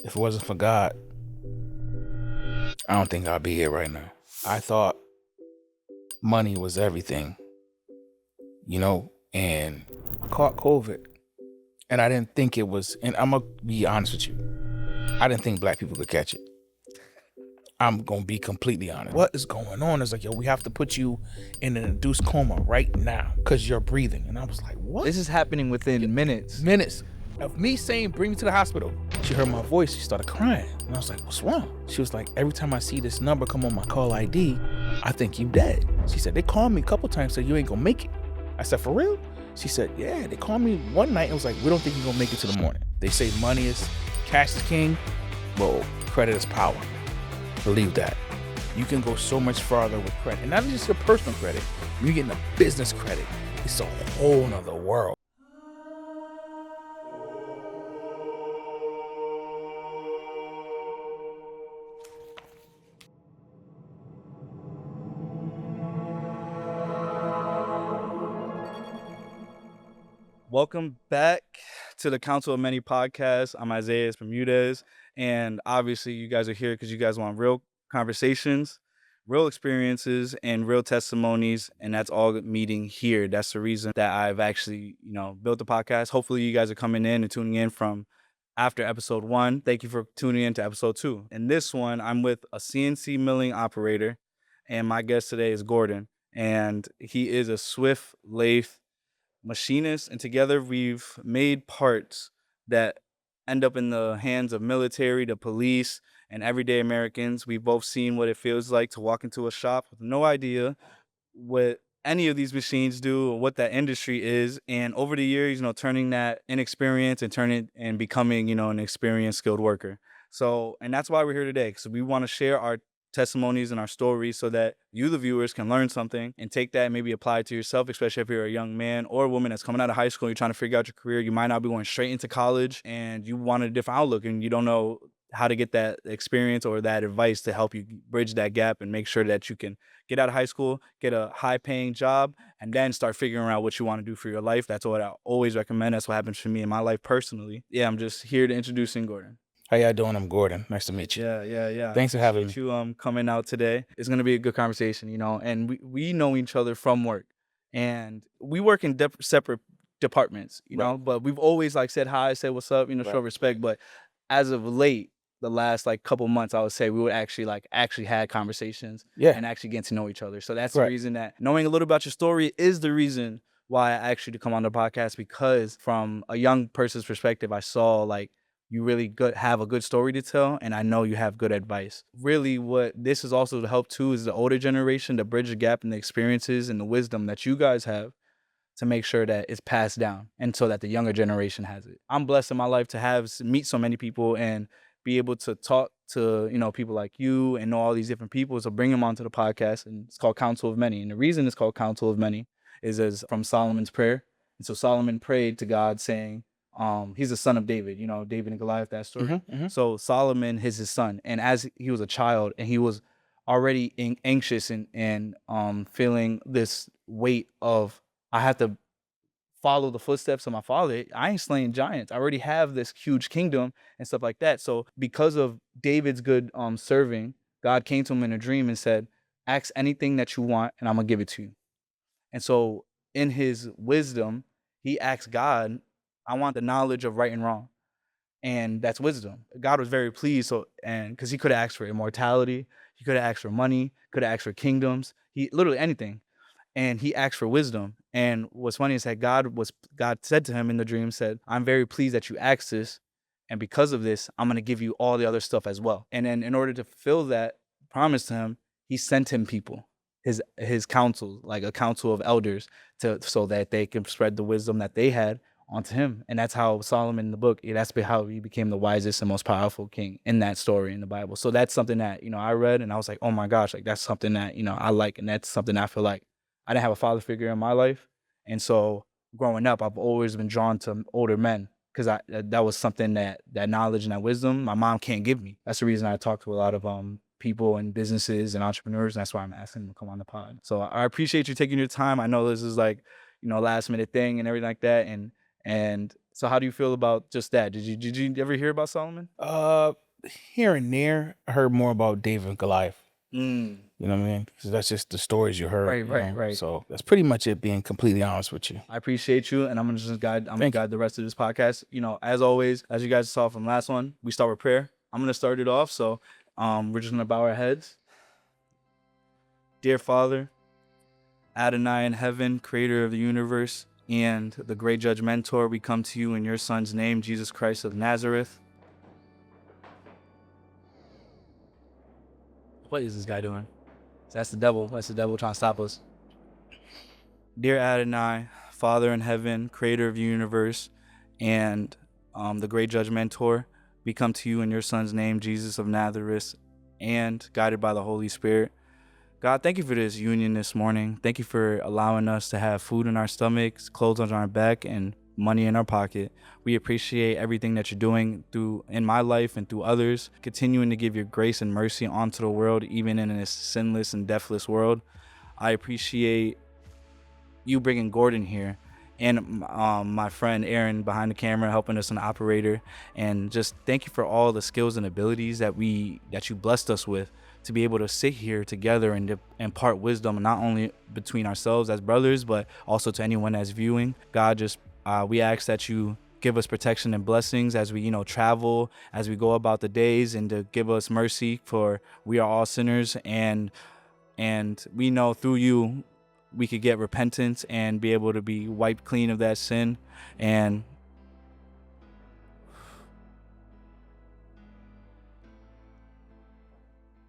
If it wasn't for God, I don't think I'd be here right now. I thought money was everything, and I caught COVID. And I didn't think it was, and I'm going to be honest with you, I didn't think black people could catch it. I'm going to be completely honest. What is going on? It's like, yo, we have to put you in an induced coma right now because you're breathing. And I was like, what? This is happening within minutes. Minutes of me saying, bring me to the hospital. She heard my voice. She started crying. And I was like, what's wrong? She was like, every time I see this number come on my call ID, I think you dead. She said, they called me a couple times, said you ain't going to make it. I said, for real? She said, yeah, they called me one night and was like, we don't think you're going to make it to the morning. They say cash is king. Well, credit is power. Believe that. You can go so much farther with credit. And not just your personal credit. You're getting a business credit. It's a whole nother world. Welcome back to the Counsel of Many Podcast. I'm Isaiah Bermudez, and obviously you guys are here because you guys want real conversations, real experiences, and real testimonies, and that's all meeting here. That's the reason that I've actually, built the podcast. Hopefully you guys are coming in and tuning in from after episode 1. Thank you for tuning in to episode 2. In this one, I'm with a CNC milling operator, and my guest today is Gordon, and he is a Swift lathe machinist, and together we've made parts that end up in the hands of military, the police, and everyday Americans. We've both seen what it feels like to walk into a shop with no idea what any of these machines do or what that industry is, and over the years, turning that inexperience and becoming, an experienced, skilled worker. So, and that's why we're here today, because we want to share our testimonies and our stories so that you, the viewers, can learn something and take that and maybe apply it to yourself, especially if you're a young man or a woman that's coming out of high school and you're trying to figure out your career. You might not be going straight into college and you want a different outlook and you don't know how to get that experience or that advice to help you bridge that gap and make sure that you can get out of high school, get a high-paying job, and then start figuring out what you want to do for your life. That's what I always recommend. That's what happens for me in my life personally. Yeah, I'm just here to introducing Gordon. How y'all doing? I'm Gordon. Nice to meet you. Yeah. Thanks for having me. You coming out today. It's gonna be a good conversation, and we know each other from work, and we work in separate departments, Right. but we've always said hi, said what's up, Right. show respect. But as of late, the last couple months, I would say we would actually had conversations, and actually getting to know each other. So that's the reason that knowing a little about your story is the reason why I asked you to come on the podcast, because from a young person's perspective, I saw you really have a good story to tell, and I know you have good advice. Really, what this is also to help too is the older generation to bridge the gap in the experiences and the wisdom that you guys have to make sure that it's passed down, and so that the younger generation has it. I'm blessed in my life to meet so many people and be able to talk to people like you and know all these different people. So bring them onto the podcast, and it's called Counsel of Many. And the reason it's called Counsel of Many is as from Solomon's prayer. And so Solomon prayed to God saying, he's the son of David, David and Goliath, that story. Mm-hmm. So Solomon is his son. And as he was a child and he was already anxious and feeling this weight of, I have to follow the footsteps of my father. I ain't slaying giants. I already have this huge kingdom and stuff like that. So because of David's good serving, God came to him in a dream and said, ask anything that you want and I'm going to give it to you. And so in his wisdom, he asked God, I want the knowledge of right and wrong. And that's wisdom. God was very pleased. Because he could have asked for immortality. He could have asked for money, could have asked for kingdoms, literally anything. And he asked for wisdom. And what's funny is that God said to him in the dream, said, I'm very pleased that you asked this. And because of this, I'm going to give you all the other stuff as well. And then in order to fulfill that promise to him, he sent him people, his council, like a council of elders, so that they can spread the wisdom that they had onto him. And that's how Solomon in the book, that's how he became the wisest and most powerful king in that story in the Bible. So that's something that, I read and I was like, oh my gosh, that's something that, I like. And that's something I feel like I didn't have a father figure in my life. And so growing up, I've always been drawn to older men because that was something that knowledge and that wisdom my mom can't give me. That's the reason I talk to a lot of people and businesses and entrepreneurs. And that's why I'm asking them to come on the pod. So I appreciate you taking your time. I know this is last minute thing and everything like that. And So how do you feel about just that? Did you ever hear about Solomon? Here and there, I heard more about David and Goliath. Mm. You know what I mean? Because that's just the stories you heard. Right, you right, know? right. So that's pretty much it, being completely honest with you. I appreciate you, and I'm gonna guide the rest of this podcast. You know, as always, as you guys saw from last one, we start with prayer. I'm gonna start it off, so we're just gonna bow our heads. Dear Father, Adonai in heaven, creator of the universe, and the great judge mentor, we come to you in your son's name, Jesus Christ of Nazareth. What is this guy doing? That's the devil. That's the devil trying to stop us. Dear Adonai, Father in heaven, creator of the universe, and the great judge mentor, we come to you in your son's name, Jesus of Nazareth, and guided by the Holy Spirit. God, thank you for this union this morning. Thank you for allowing us to have food in our stomachs, clothes on our back, and money in our pocket. We appreciate everything that you're doing in my life and through others, continuing to give your grace and mercy onto the world, even in this sinless and deathless world. I appreciate you bringing Gordon here, and my friend Aaron behind the camera helping us, an operator, and just thank you for all the skills and abilities that you blessed us with to be able to sit here together and impart wisdom, not only between ourselves as brothers, but also to anyone that's viewing. God, just we ask that you give us protection and blessings as we travel, as we go about the days, and to give us mercy, for we are all sinners, and we know through you we could get repentance and be able to be wiped clean of that sin, and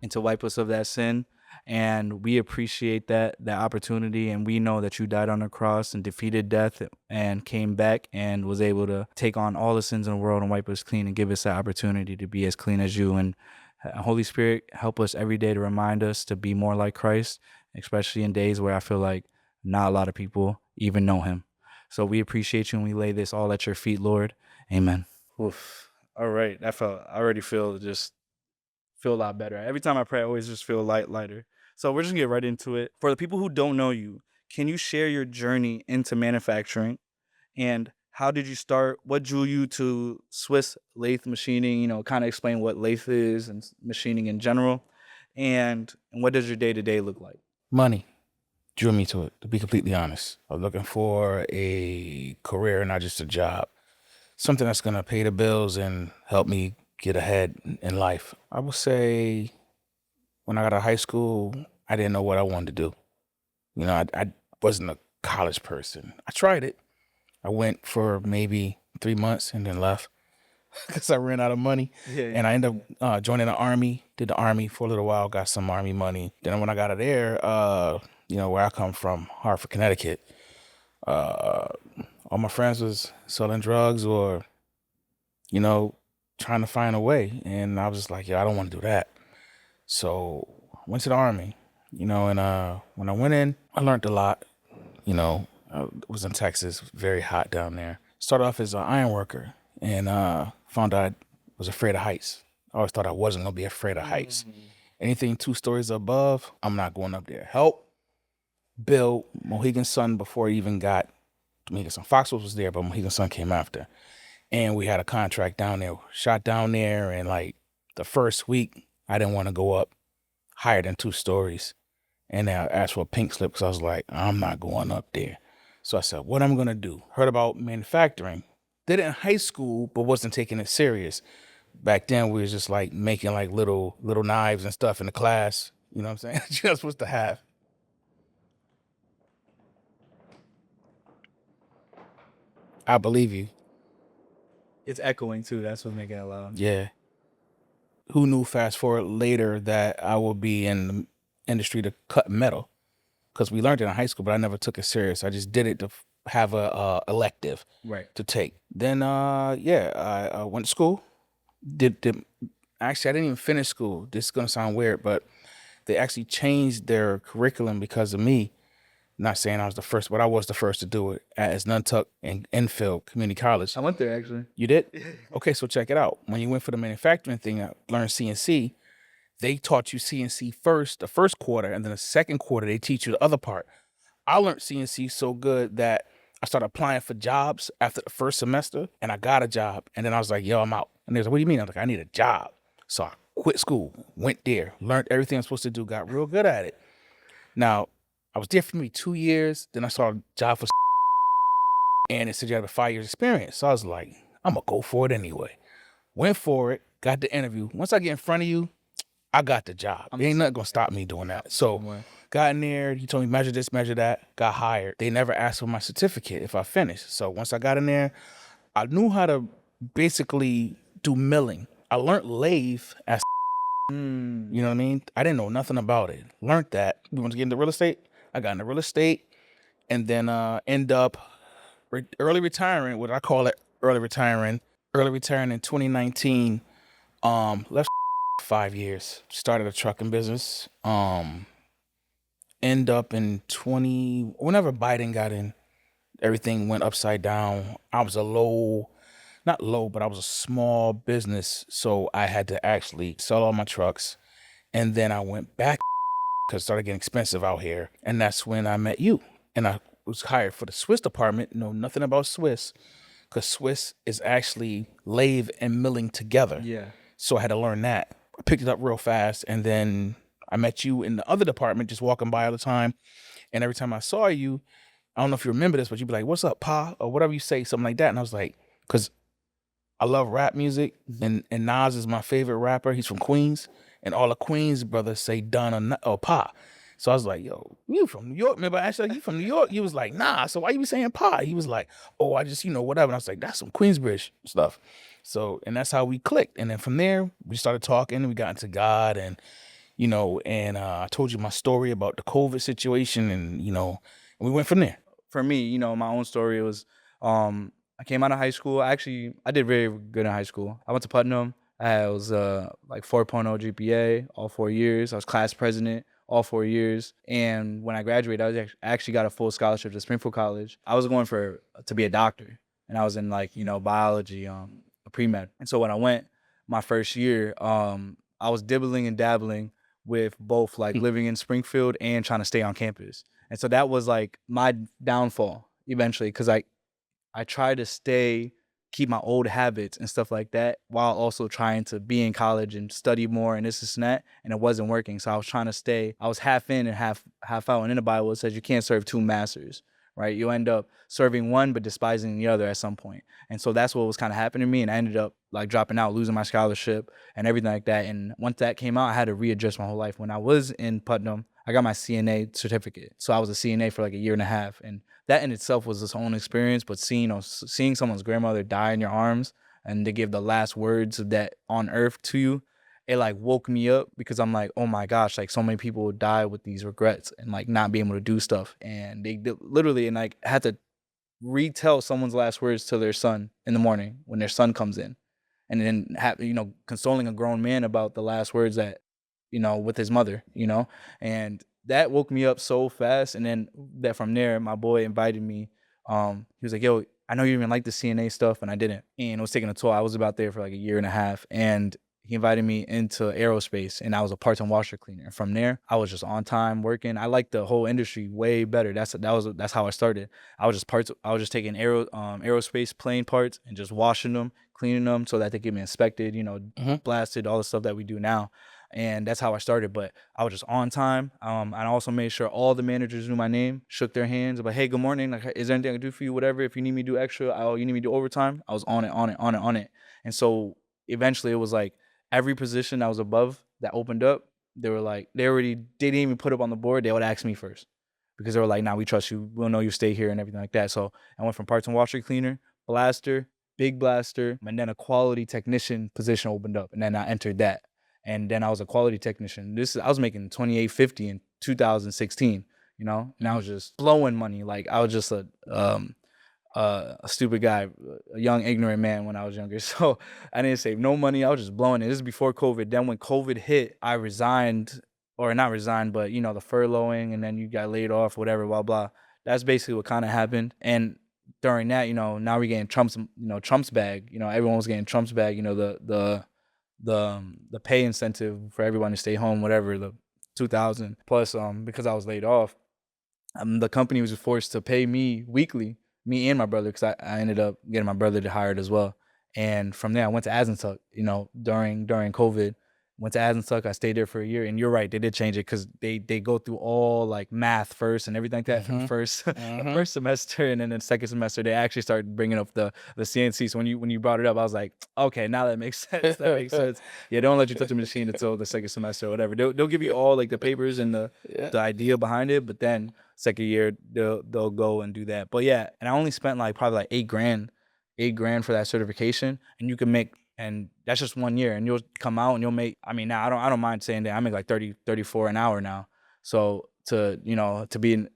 to wipe us of that sin. And we appreciate that opportunity, and we know that you died on the cross and defeated death and came back and was able to take on all the sins in the world and wipe us clean and give us the opportunity to be as clean as you. And Holy Spirit, help us every day to remind us to be more like Christ, especially in days where I feel like not a lot of people even know him. So we appreciate you, and we lay this all at your feet, Lord. Amen. Oof. All right. I already feel a lot better. Every time I pray, I always just feel lighter. So we're just gonna get right into it. For the people who don't know you, can you share your journey into manufacturing, and how did you start? What drew you to Swiss lathe machining? Kind of explain what lathe is and machining in general, and what does your day-to-day look like? Money drew me to it, to be completely honest. I was looking for a career, not just a job. Something that's going to pay the bills and help me get ahead in life. I would say when I got out of high school, I didn't know what I wanted to do. I wasn't a college person. I tried it. I went for maybe 3 months and then left because I ran out of money. Yeah. And I ended up joining the Army, did the Army for a little while, got some Army money. Then when I got out of there, where I come from, Hartford, Connecticut, all my friends was selling drugs or, trying to find a way. And I was just like, I don't want to do that. So I went to the Army, and when I went in, I learned a lot. I was in Texas, very hot down there. Started off as an iron worker, and found out I was afraid of heights. I always thought I wasn't going to be afraid of heights. Anything 2 stories above, I'm not going up there. Help build Mohegan Sun before it even got Mohegan Sun. Foxwoods was there, but Mohegan Sun came after. And we had a contract down there, shot down there, and like the first week, I didn't want to go up higher than 2 stories. And I asked for a pink slip because I was like, I'm not going up there. So I said, what I'm going to do? Heard about manufacturing. Did it in high school, but wasn't taking it serious. Back then, we was just like making like little knives and stuff in the class. You know what I'm saying? You're not supposed to have. I believe you. It's echoing too. That's what's making it loud. Yeah. Who knew fast forward later that I would be in the industry to cut metal? Because we learned it in high school, but I never took it serious. I just did it to have a elective to take. Then, I went to school. Actually, I didn't even finish school. This is going to sound weird, but they actually changed their curriculum because of me. Not saying I was the first, but I was the first to do it at Untill and Enfield Community College. I went there, actually. You did? Okay, so check it out. When you went for the manufacturing thing, I learned CNC. They taught you CNC first, the first quarter, and then the second quarter, they teach you the other part. I learned CNC so good that I started applying for jobs after the first semester, and I got a job. And then I was like, yo, I'm out. And they was like, what do you mean? I was like, I need a job. So I quit school, went there, learned everything I'm supposed to do, got real good at it. Now, I was there for maybe 2 years. Then I saw a job for and it said you have a 5 years experience. So I was like, I'm going to go for it anyway. Went for it, got the interview. Once I get in front of you, I got the job. There ain't nothing going to stop me doing that. So got in there. He told me measure this, measure that, got hired. They never asked for my certificate if I finished. So once I got in there, I knew how to basically do milling. I learned lathe as you know what I mean? I didn't know nothing about it. Learned that. We want to get into real estate. I got into real estate and then end up early retiring, what I call it early retiring in 2019. Left 5 years, started a trucking business. End up in whenever Biden got in, everything went upside down. I was not low, but I was a small business. So I had to actually sell all my trucks. And then I went back because it started getting expensive out here. And that's when I met you. And I was hired for the Swiss department. Know nothing about Swiss because Swiss is actually lathe and milling together. Yeah. So I had to learn that. I picked it up real fast. And then I met you in the other department, just walking by all the time. And every time I saw you, I don't know if you remember this, but you'd be like, what's up, Pa? Or whatever you say, something like that. And I was like, because I love rap music, and Nas is my favorite rapper. He's from Queens, and all the Queens brothers say Don or Pa. So I was like, yo, you from New York? Remember I asked you, like, you from New York? He was like, nah, so why you be saying Pa? He was like, oh, I just, whatever. And I was like, that's some Queensbridge stuff. So, and that's how we clicked. And then from there, we started talking, and we got into God, and, I told you my story about the COVID situation, and, we went from there. For me, my own story was, I came out of high school. I did very good in high school. I went to Putnam. I was like 4.0 GPA all 4 years. I was class president all 4 years. And when I graduated, I actually got a full scholarship to Springfield College. I was going to be a doctor, and I was in biology, a pre-med. And so when I went my first year, I was dibbling and dabbling with both living in Springfield and trying to stay on campus. And so that was my downfall eventually, because I tried to keep my old habits and stuff like that while also trying to be in college and study more and this and that, and it wasn't working. So I was trying to stay. I was half in and half out. And in the Bible, it says you can't serve two masters, right? You end up serving one but despising the other at some point. And so that's what was kind of happening to me, and I ended up dropping out, losing my scholarship and everything like that. And once that came out, I had to readjust my whole life. When I was in Putnam, I got my CNA certificate. So I was a CNA for a year and a half. And that in itself was its own experience. But seeing someone's grandmother die in your arms and to give the last words of that on earth to you, it woke me up, because I'm like, oh my gosh, so many people die with these regrets and not being able to do stuff. And they literally, and had to retell someone's last words to their son in the morning when their son comes in. And then consoling a grown man about the last words that, with his mother, and that woke me up so fast. And then from there, my boy invited me. He was like, yo, I know you even like the CNA stuff, and I didn't. And it was taking a toll. I was about there for a year and a half, and he invited me into aerospace, and I was a part-time washer cleaner. And from there, I was just on time working. I liked the whole industry way better. That's how I started. I was just taking aerospace plane parts and just washing them, cleaning them so that they get me inspected, blasted, all the stuff that we do now. And that's how I started. But I was just on time. I also made sure all the managers knew my name, shook their hands, about, hey, good morning. Is there anything I can do for you? Whatever. If you need me to do extra, you need me to do overtime, I was on it. And so eventually it was every position that was above that opened up, they didn't even put up on the board. They would ask me first, because they were like, nah, we trust you. We'll know you stay here and everything like that. So I went from part-time washer cleaner, blaster, big blaster, and then a quality technician position opened up. And then I entered that. And then I was a quality technician. I was making $28.50 in 2016, and I was just blowing money. I was just a stupid guy, a young, ignorant man when I was younger. So I didn't save no money. I was just blowing it. This is before COVID. Then when COVID hit, I resigned, or not resigned, but, the furloughing, and then you got laid off, whatever, blah, blah. That's basically what kind of happened. And during that, now we're getting Trump's bag. Everyone was getting Trump's bag, the pay incentive for everyone to stay home, whatever, the 2,000 plus, because I was laid off, the company was forced to pay me weekly me and my brother, because I ended up getting my brother to hired as well. And from there, I went to Azentuck, during COVID. Went to Azentuck. I stayed there for a year. And you're right, they did change it because they go through all like math first and everything like that for the first the first semester, and then the second semester they actually started bringing up the CNC. So when you brought it up, I was like, okay, now that makes sense. That makes sense. Yeah, don't let you touch the machine until the second semester or whatever. They'll give you all like the papers and the idea behind it, but then second year they'll go and do that. But yeah, and I only spent like probably like $8,000 for that certification, and you can make, and that's just 1 year, and you'll come out and you'll make, I mean, now I don't mind saying that I make like 30, 34 an hour now. So to be in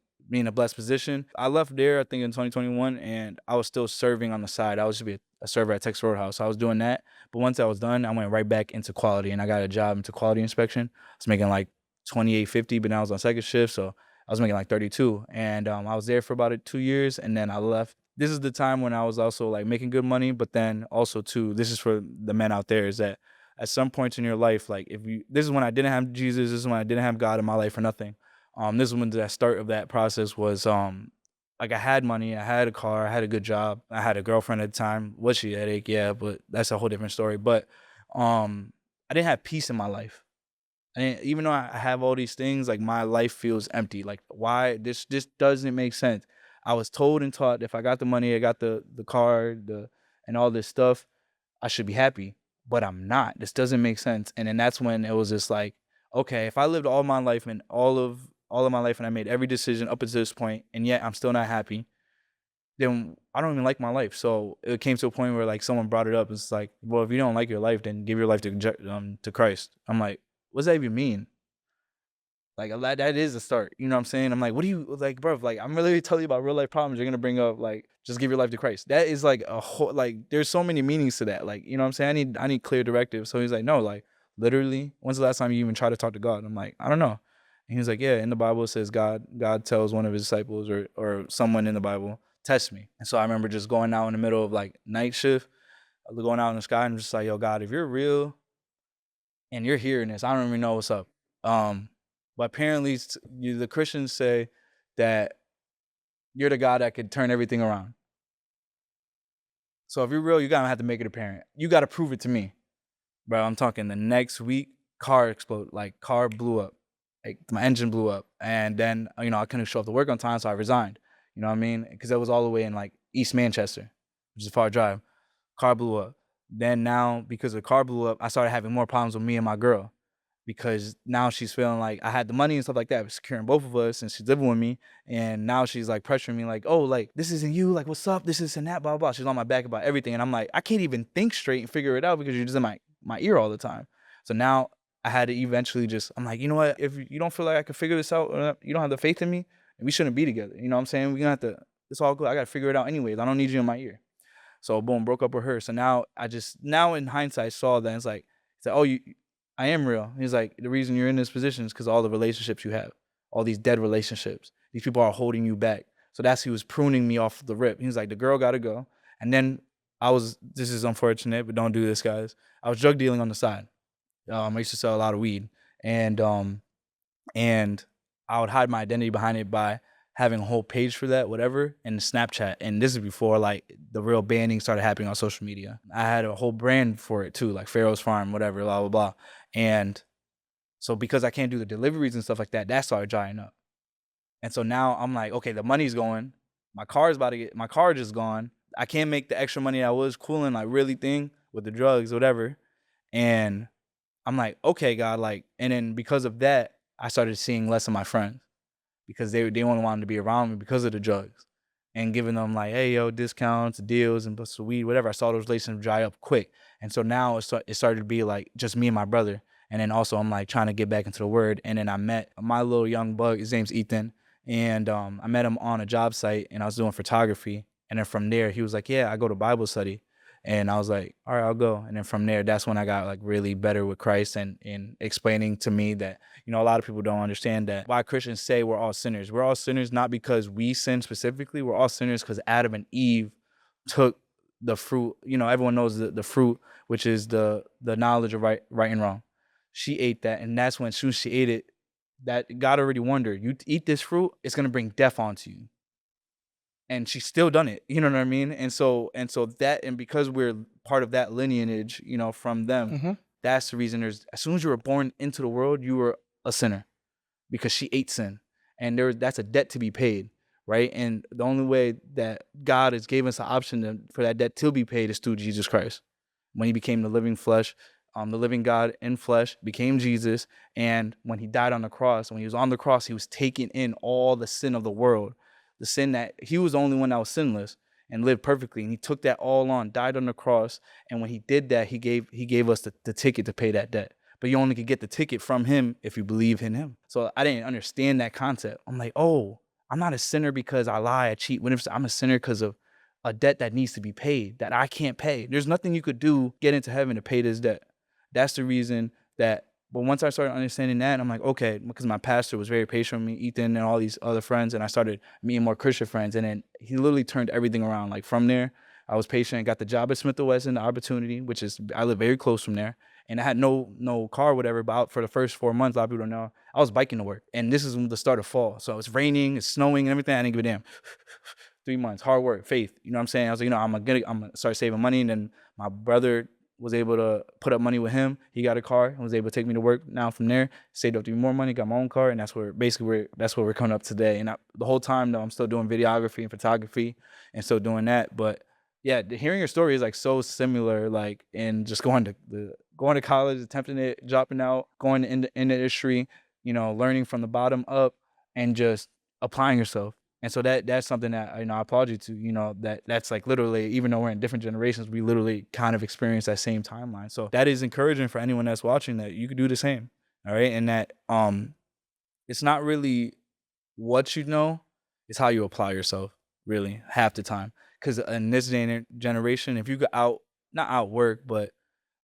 a blessed position. I left there I think in 2021, and I was still serving on the side. I was to be a server at Texas Roadhouse. So I was doing that. But once I was done, I went right back into quality, and I got a job into quality inspection. I was making like $28.50, but now I was on second shift, so I was making like 32. And I was there for about 2 years, and then I left. This is the time when I was also like making good money, but then also too, this is for the men out there, is that at some points in your life, like this is when I didn't have Jesus, this is when I didn't have God in my life or nothing. This is when the start of that process was, like I had money, I had a car, I had a good job, I had a girlfriend at the time. Was she a headache? Yeah, but that's a whole different story. But I didn't have peace in my life. And even though I have all these things, like my life feels empty. Like why this doesn't make sense. I was told and taught if I got the money, I got the car, and all this stuff, I should be happy. But I'm not. This doesn't make sense. And then that's when it was just like, okay, if I lived all my life and all of my life and I made every decision up until this point, and yet I'm still not happy, then I don't even like my life. So it came to a point where like someone brought it up. It's like, well, if you don't like your life, then give your life to Christ. I'm like, what does that even mean? Like that is a start. You know what I'm saying? I'm like, what do you like, bro? Like I'm really telling you about real life problems. You're gonna bring up like just give your life to Christ. That is like a whole, like there's so many meanings to that. Like, you know what I'm saying? I need clear directives. So he's like, no, like literally, when's the last time you even tried to talk to God? I'm like, I don't know. And he's like, yeah, in the Bible it says God tells one of his disciples or someone in the Bible, test me. And so I remember just going out in the middle of like night shift, going out in the sky and just like, yo, God, if you're real and you're hearing this, I don't even know what's up. But apparently the Christians say that you're the God that could turn everything around. So if you're real, you gotta have to make it apparent. You gotta prove it to me. Bro, I'm talking the next week, car exploded, like car blew up. Like my engine blew up. And then, I couldn't show up to work on time, so I resigned. You know what I mean? Because it was all the way in like East Manchester, which is a far drive. Car blew up. Then now, because the car blew up, I started having more problems with me and my girl. Because now she's feeling like I had the money and stuff like that, securing both of us, and she's living with me. And now she's like pressuring me, like, oh, like this isn't you, like what's up, this and that, blah, blah, blah. She's on my back about everything. And I'm like, I can't even think straight and figure it out because you're just in my ear all the time. So now I had to eventually I'm like, you know what, if you don't feel like I can figure this out, or you don't have the faith in me, we shouldn't be together. You know what I'm saying? We're gonna have to, it's all good. I gotta figure it out anyways. I don't need you in my ear. So boom, broke up with her. So now now in hindsight saw that it's like, oh, I am real. He's like, the reason you're in this position is because all the relationships you have, all these dead relationships, these people are holding you back. So he was pruning me off the rip. He was like, the girl got to go. And then this is unfortunate, but don't do this, guys. I was drug dealing on the side. I used to sell a lot of weed. And I would hide my identity behind it by having a whole page for that, whatever, and Snapchat. And this is before like the real banning started happening on social media. I had a whole brand for it too, like Pharaoh's Farm, whatever, blah, blah, blah. And so because I can't do the deliveries and stuff like that, that started drying up. And so now I'm like, okay, the money's going. My car just gone. I can't make the extra money I was cooling, like really thing with the drugs, whatever. And I'm like, okay, God, like, and then because of that, I started seeing less of my friends. Because they only wanted to be around me because of the drugs, and giving them like, hey, yo, discounts, deals, and bust of weed, whatever. I saw those relationships dry up quick. And so now it started to be like just me and my brother. And then also I'm like trying to get back into the word. And then I met my little young bug. His name's Ethan. And I met him on a job site, and I was doing photography. And then from there, he was like, yeah, I go to Bible study. And I was like, all right, I'll go. And then from there, that's when I got like really better with Christ and explaining to me that, a lot of people don't understand that why Christians say we're all sinners. We're all sinners not because we sin specifically. We're all sinners because Adam and Eve took the fruit. Everyone knows the fruit, which is the knowledge of right and wrong. She ate that, and that's when soon as she ate it, that God already warned her, you eat this fruit, it's going to bring death onto you. and she's still done it. You know what I mean? And so that, and because we're part of that lineage, you know, from them, Mm-hmm. that's the reason as soon as you were born into the world, you were a sinner because she ate sin. And that's a debt to be paid, right? And the only way that God has given us the option for that debt to be paid is through Jesus Christ. When he became the living flesh, the living God in flesh, became Jesus. And when he died on the cross, when he was on the cross, he was taking in all the sin of the world, the sin that he was the only one that was sinless and lived perfectly. And he took that all on, died on the cross. And when he did that, he gave us the ticket to pay that debt. But you only could get the ticket from him if you believe in him. So I didn't understand that concept. I'm like, oh, I'm not a sinner because I lie, I cheat. I'm a sinner because of a debt that needs to be paid, that I can't pay. There's nothing you could do get into heaven to pay this debt. That's the reason that, but once I started understanding that, I'm like, okay, because my pastor was very patient with me, Ethan and all these other friends, and I started meeting more Christian friends, and then he literally turned everything around. Like from there, I was patient, got the job at Smith & Wesson, the opportunity, which is, I live very close from there, and I had no car or whatever, but for the first 4 months, a lot of people don't know, I was biking to work, and this is the start of fall, so it's raining, it's snowing, and everything, I didn't give a damn. 3 months, hard work, faith, you know what I'm saying? I was like, you know, I'm gonna start saving money, and then my brother was able to put up money with him. He got a car and was able to take me to work. Now from there, saved up to more money, got my own car, and that's where we're coming up today. And the whole time though, I'm still doing videography and photography and still doing that. But yeah, hearing your story is like so similar, like in just going to college, attempting it, dropping out, going in the industry, you know, learning from the bottom up and just applying yourself. And so that's something that, you know, I applaud you to, you know, that's like literally, even though we're in different generations, we literally kind of experience that same timeline. So that is encouraging for anyone that's watching, that you could do the same. All right. And that it's not really what you know, it's how you apply yourself, really, half the time. Because in this day and generation, if you could not outwork, but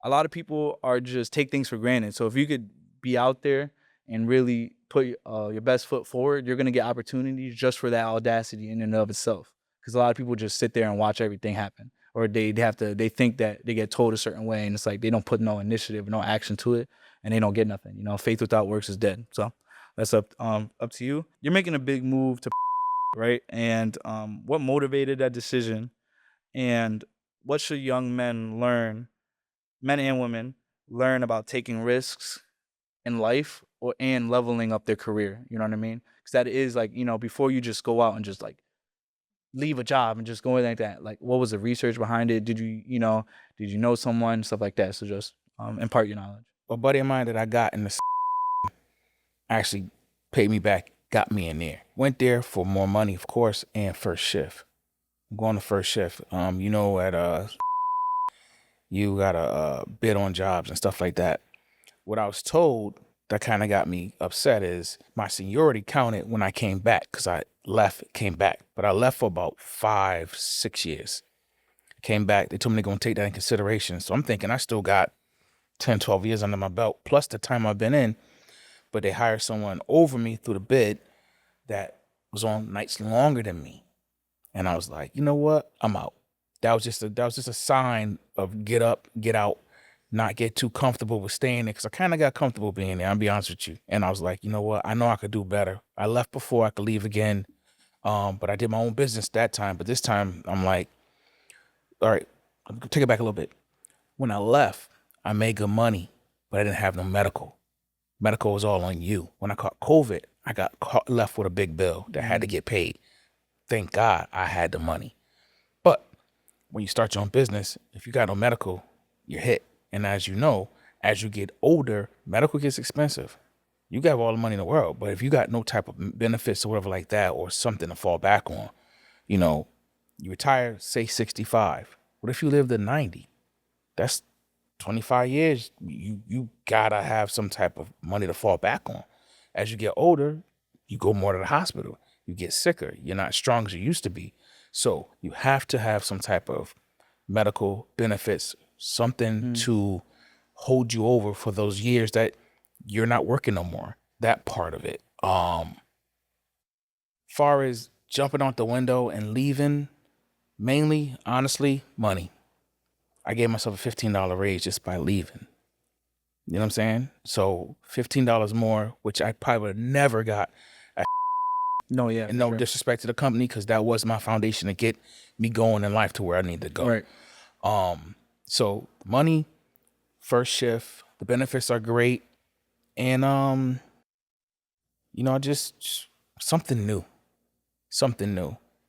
a lot of people are just take things for granted. So if you could be out there and really put your best foot forward, you're going to get opportunities just for that audacity in and of itself. Because a lot of people just sit there and watch everything happen, or they think that they get told a certain way, and it's like they don't put no initiative, no action to it, and they don't get nothing. You know, faith without works is dead. So that's up to you. You're making a big move to right, and what motivated that decision, and what should young men learn, men and women, learn about taking risks in life and leveling up their career, you know what I mean? Because that is like, you know, before you just go out and just like leave a job and just go in like that, like what was the research behind it? Did you know someone, stuff like that? So just impart your knowledge. A buddy of mine that I got in the actually paid me back, got me in there. Went there for more money, of course, and first shift. I'm going to first shift. You know, at you gotta bid on jobs and stuff like that. What I was told that kind of got me upset is my seniority counted when I came back, because I came back. But I left for about 5-6 years. Came back, they told me they're going to take that in consideration. So I'm thinking I still got 10, 12 years under my belt, plus the time I've been in. But they hired someone over me through the bid that was on nights longer than me. And I was like, you know what? I'm out. That was just a sign of get up, get out, not get too comfortable with staying there, because I kind of got comfortable being there, I'll be honest with you. And I was like, you know what? I know I could do better. I left before, I could leave again. But I did my own business that time. But this time, I'm like, all right, take it back a little bit. When I left, I made good money, but I didn't have no medical. Medical was all on you. When I caught COVID, I got left with a big bill that had to get paid. Thank God I had the money. But when you start your own business, if you got no medical, you're hit. And as you know, as you get older, medical gets expensive. You got all the money in the world, but if you got no type of benefits or whatever like that, or something to fall back on, you know, you retire, say 65. What if you live to 90? That's 25 years. You gotta have some type of money to fall back on. As you get older, you go more to the hospital. You get sicker. You're not strong as you used to be. So you have to have some type of medical benefits, something to hold you over for those years that you're not working no more. That part of it. Far as jumping out the window and leaving, mainly, honestly, money. I gave myself a $15 raise just by leaving. You know what I'm saying? So $15 more, which I probably would have never got No, yeah, And for no sure. disrespect to the company, because that was my foundation to get me going in life to where I need to go. Right. So money, first shift, the benefits are great, and just something new.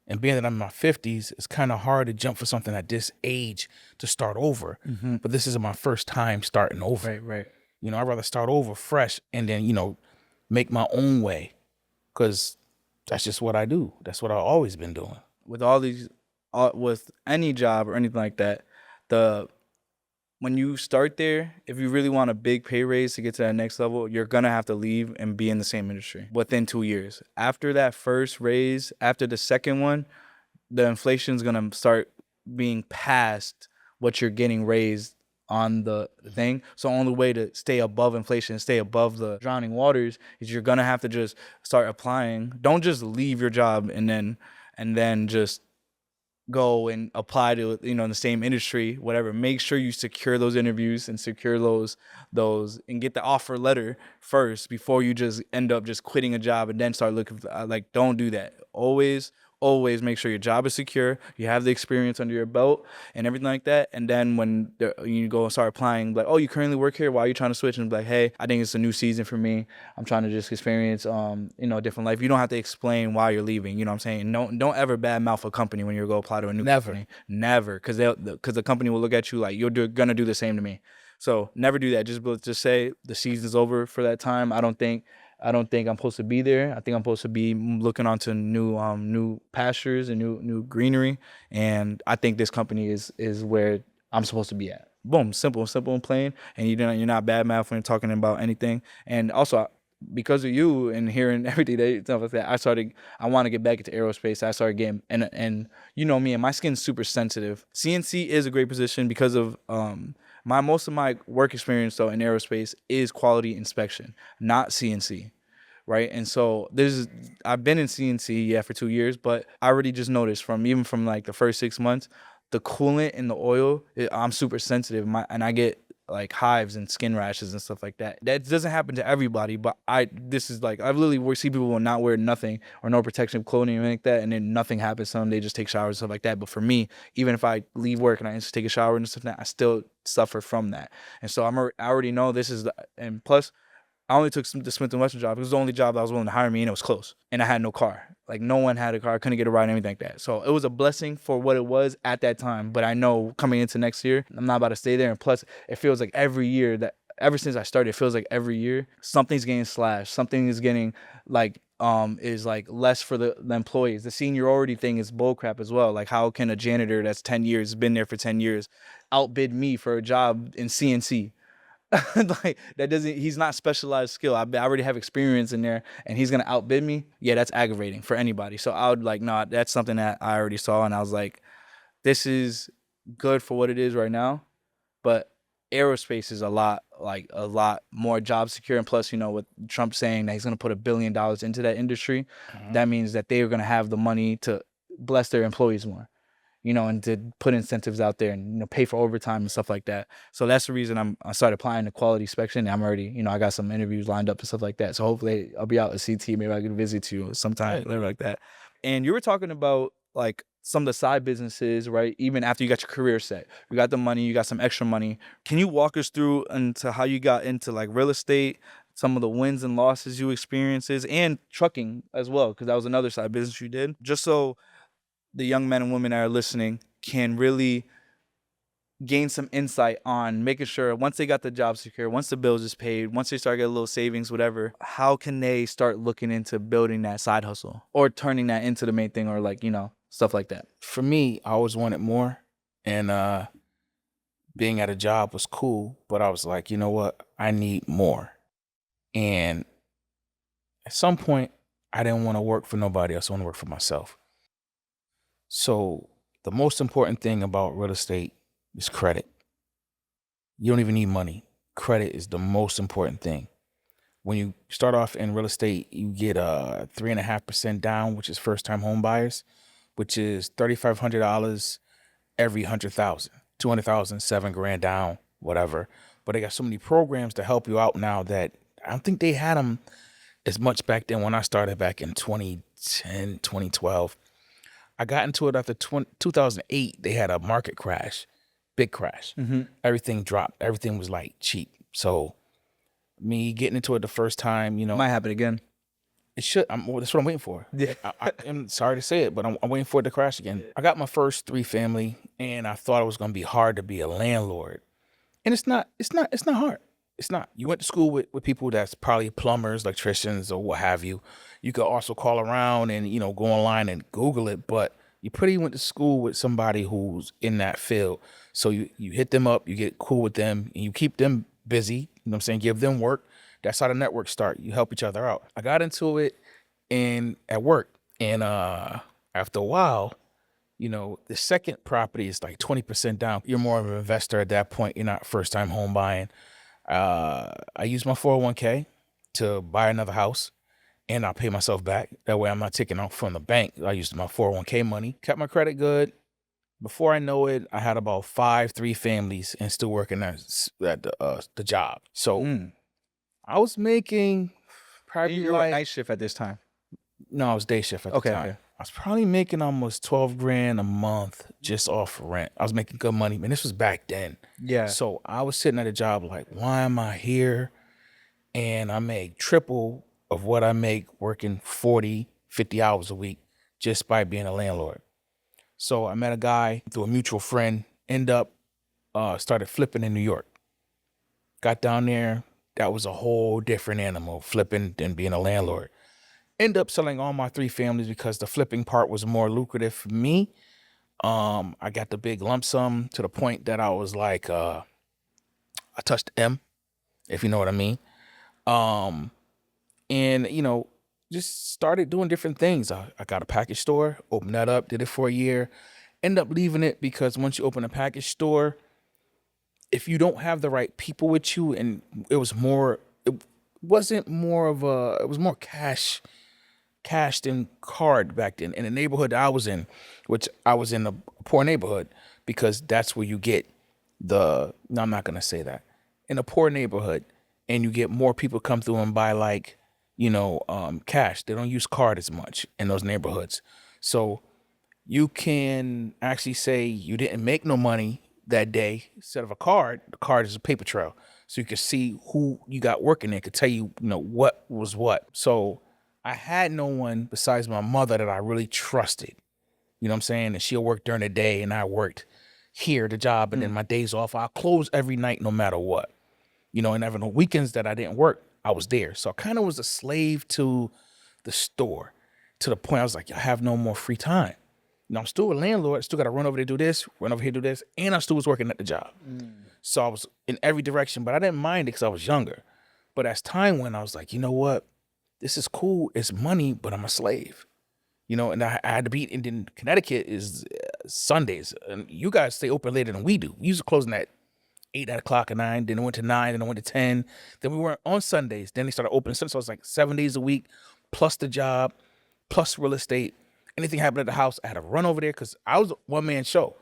And being that I'm in my 50s, it's kind of hard to jump for something at this age to start over. Mm-hmm. But this is my first time starting over. Right. I'd rather start over fresh and then, make my own way, because that's just what I do. That's what I've always been doing. With all these, with any job or anything like that, when you start there, if you really want a big pay raise to get to that next level, you're gonna have to leave and be in the same industry within 2 years. After that first raise, after the second one, the inflation's gonna start being past what you're getting raised on the thing. So only way to stay above inflation, stay above the drowning waters, is you're gonna have to just start applying. Don't just leave your job and then just go and apply to, in the same industry, whatever. Make sure you secure those interviews and secure those and get the offer letter first before you just end up just quitting a job and then start looking for, don't do that. Always make sure your job is secure, you have the experience under your belt and everything like that. And then when you go and start applying, like, oh, you currently work here, why are you trying to switch? And be like, hey, I think it's a new season for me. I'm trying to just experience a different life. You don't have to explain why you're leaving. You know what I'm saying? Don't ever badmouth a company when you go apply to a new company. Never, because the company will look at you like you're gonna do the same to me. So never do that. Just say the season's over for that time. I don't think I'm supposed to be there. I think I'm supposed to be looking onto new pastures and new greenery. And I think this company is where I'm supposed to be at. Boom, simple and plain. And you're not bad mouth when you're talking about anything. And also, because of you and hearing everything stuff like that, I want to get back into aerospace. I started getting, and you know me, and my skin's super sensitive. CNC is a great position because of most of my work experience though in aerospace is quality inspection, not CNC, right? And so I've been in CNC for 2 years, but I already just noticed from like the first 6 months, the coolant and the oil, I'm super sensitive, and I get like hives and skin rashes and stuff like that. That doesn't happen to everybody, but I literally see people will not wear nothing or no protective clothing or anything like that, and then nothing happens to them. They just take showers and stuff like that. But for me, even if I leave work and I just take a shower and stuff like that, I still suffer from that. And so I already know this is and plus, I only took the Smith & Wesson job. It was the only job that was willing to hire me, and it was close. And I had no car. Like, no one had a car. I couldn't get a ride and everything like that. So it was a blessing for what it was at that time. But I know coming into next year, I'm not about to stay there. And plus, it feels like every year that ever since I started, it feels like every year something's getting slashed. Something is getting is less for the employees. The seniority thing is bullcrap as well. Like, how can a janitor that's 10 years, been there for 10 years, outbid me for a job in CNC? He's not specialized skill. I already have experience in there, and he's gonna outbid me. Yeah, that's aggravating for anybody. So I would that's something that I already saw, and I was like, this is good for what it is right now, but aerospace is a lot more job secure. And plus, with Trump saying that he's gonna put $1 billion into that industry, that means that they are gonna have the money to bless their employees more. And to put incentives out there and, pay for overtime and stuff like that. So that's the reason I started applying to quality inspection. I'm already, I got some interviews lined up and stuff like that. So hopefully I'll be out at CT. Maybe I can visit you sometime later like that. And you were talking about some of the side businesses, right? Even after you got your career set, you got the money, you got some extra money. Can you walk us through into how you got into real estate, some of the wins and losses you experiences, and trucking as well? Because that was another side business you did. Just so the young men and women that are listening can really gain some insight on making sure once they got the job secure, once the bills is paid, once they start getting a little savings, whatever, how can they start looking into building that side hustle or turning that into the main thing, or stuff like that? For me, I always wanted more, and being at a job was cool, but I was like, you know what? I need more. And at some point, I didn't want to work for nobody else. I want to work for myself. So the most important thing about real estate is credit. You don't even need money. Credit is the most important thing. When you start off in real estate, you get 3.5% down, which is first-time home buyers, which is $3,500 every 100,000, 200,000, $7,000 down, whatever. But they got so many programs to help you out now that I don't think they had them as much back then when I started back in 2016, 2010, 2012. I got into it after 2008. They had a market crash, big crash. Everything dropped. Everything was like cheap. So me getting into it the first time, you know, Might happen again. it should. That's what I'm waiting for. Yeah. I'm sorry to say it, but I'm waiting for it to crash again. I got my first 3 family, and I thought it was going to be hard to be a landlord, and it's not. It's not hard. It's not. You went to school with people that's probably plumbers, electricians, or what have you. You could also call around and, you know, go online and Google it, but you pretty went to school with somebody who's in that field. So you hit them up, you get cool with them, and you keep them busy. You know what I'm saying? Give them work. That's how the network start. You help each other out. I got into it at work, and after a while, you know, the second property is like 20% down. You're more of an investor at that point. You're not first time home buying. I use my 401k to buy another house, and I'll pay myself back. That way I'm not taking out from the bank. I used my 401k money, kept my credit good. Before I know it, I had about 3 families and still working at the job. So I was making probably You were night shift at this time. No, I was day shift at the time. Okay. I was probably making almost $12,000 a month just off rent. I was making good money, man. This was back then. Yeah. So I was sitting at a job like, why am I here? And I make triple of what I make working 40, 50 hours a week just by being a landlord. So I met a guy through a mutual friend, started flipping in New York. Got down there. That was a whole different animal, flipping than being a landlord. End up selling all my 3 families because the flipping part was more lucrative for me. I got the big lump sum to the point that I was like, I touched M, if you know what I mean. And, you know, just started doing different things. I got a package store, opened that up, did it for a year, end up leaving it because once you open a package store, if you don't have the right people with you, and it was more cash than card back then. In the neighborhood I was in, which I was in a poor neighborhood, because that's where you get no, I'm not going to say that. In a poor neighborhood, and you get more people come through and buy like, you know, cash. They don't use card as much in those neighborhoods. So you can actually say you didn't make no money that day. Instead of a card, the card is a paper trail. So you can see who you got working there, could tell you, you know, what was what. So I had no one besides my mother that I really trusted. You know what I'm saying? And she'll work during the day and I worked here, the job, and then my days off, I'll close every night no matter what. You know, and even on weekends that I didn't work, I was there. So I kind of was a slave to the store, to the point I was like, I have no more free time. You know, I'm still a landlord. I still got to run over there, do this, run over here, do this. And I still was working at the job. So I was in every direction, but I didn't mind it because I was younger. But as time went, I was like, you know what? This is cool. It's money, but I'm a slave. You know, and I had to be, and then Connecticut is Sundays. And you guys stay open later than we do. We used to closing at 8 o'clock at 9, then it went to 9, then it went to 10. Then we weren't on Sundays. Then they started opening Sundays. So it was like 7 days a week, plus the job, plus real estate. Anything happened at the house, I had to run over there because I was a one-man show.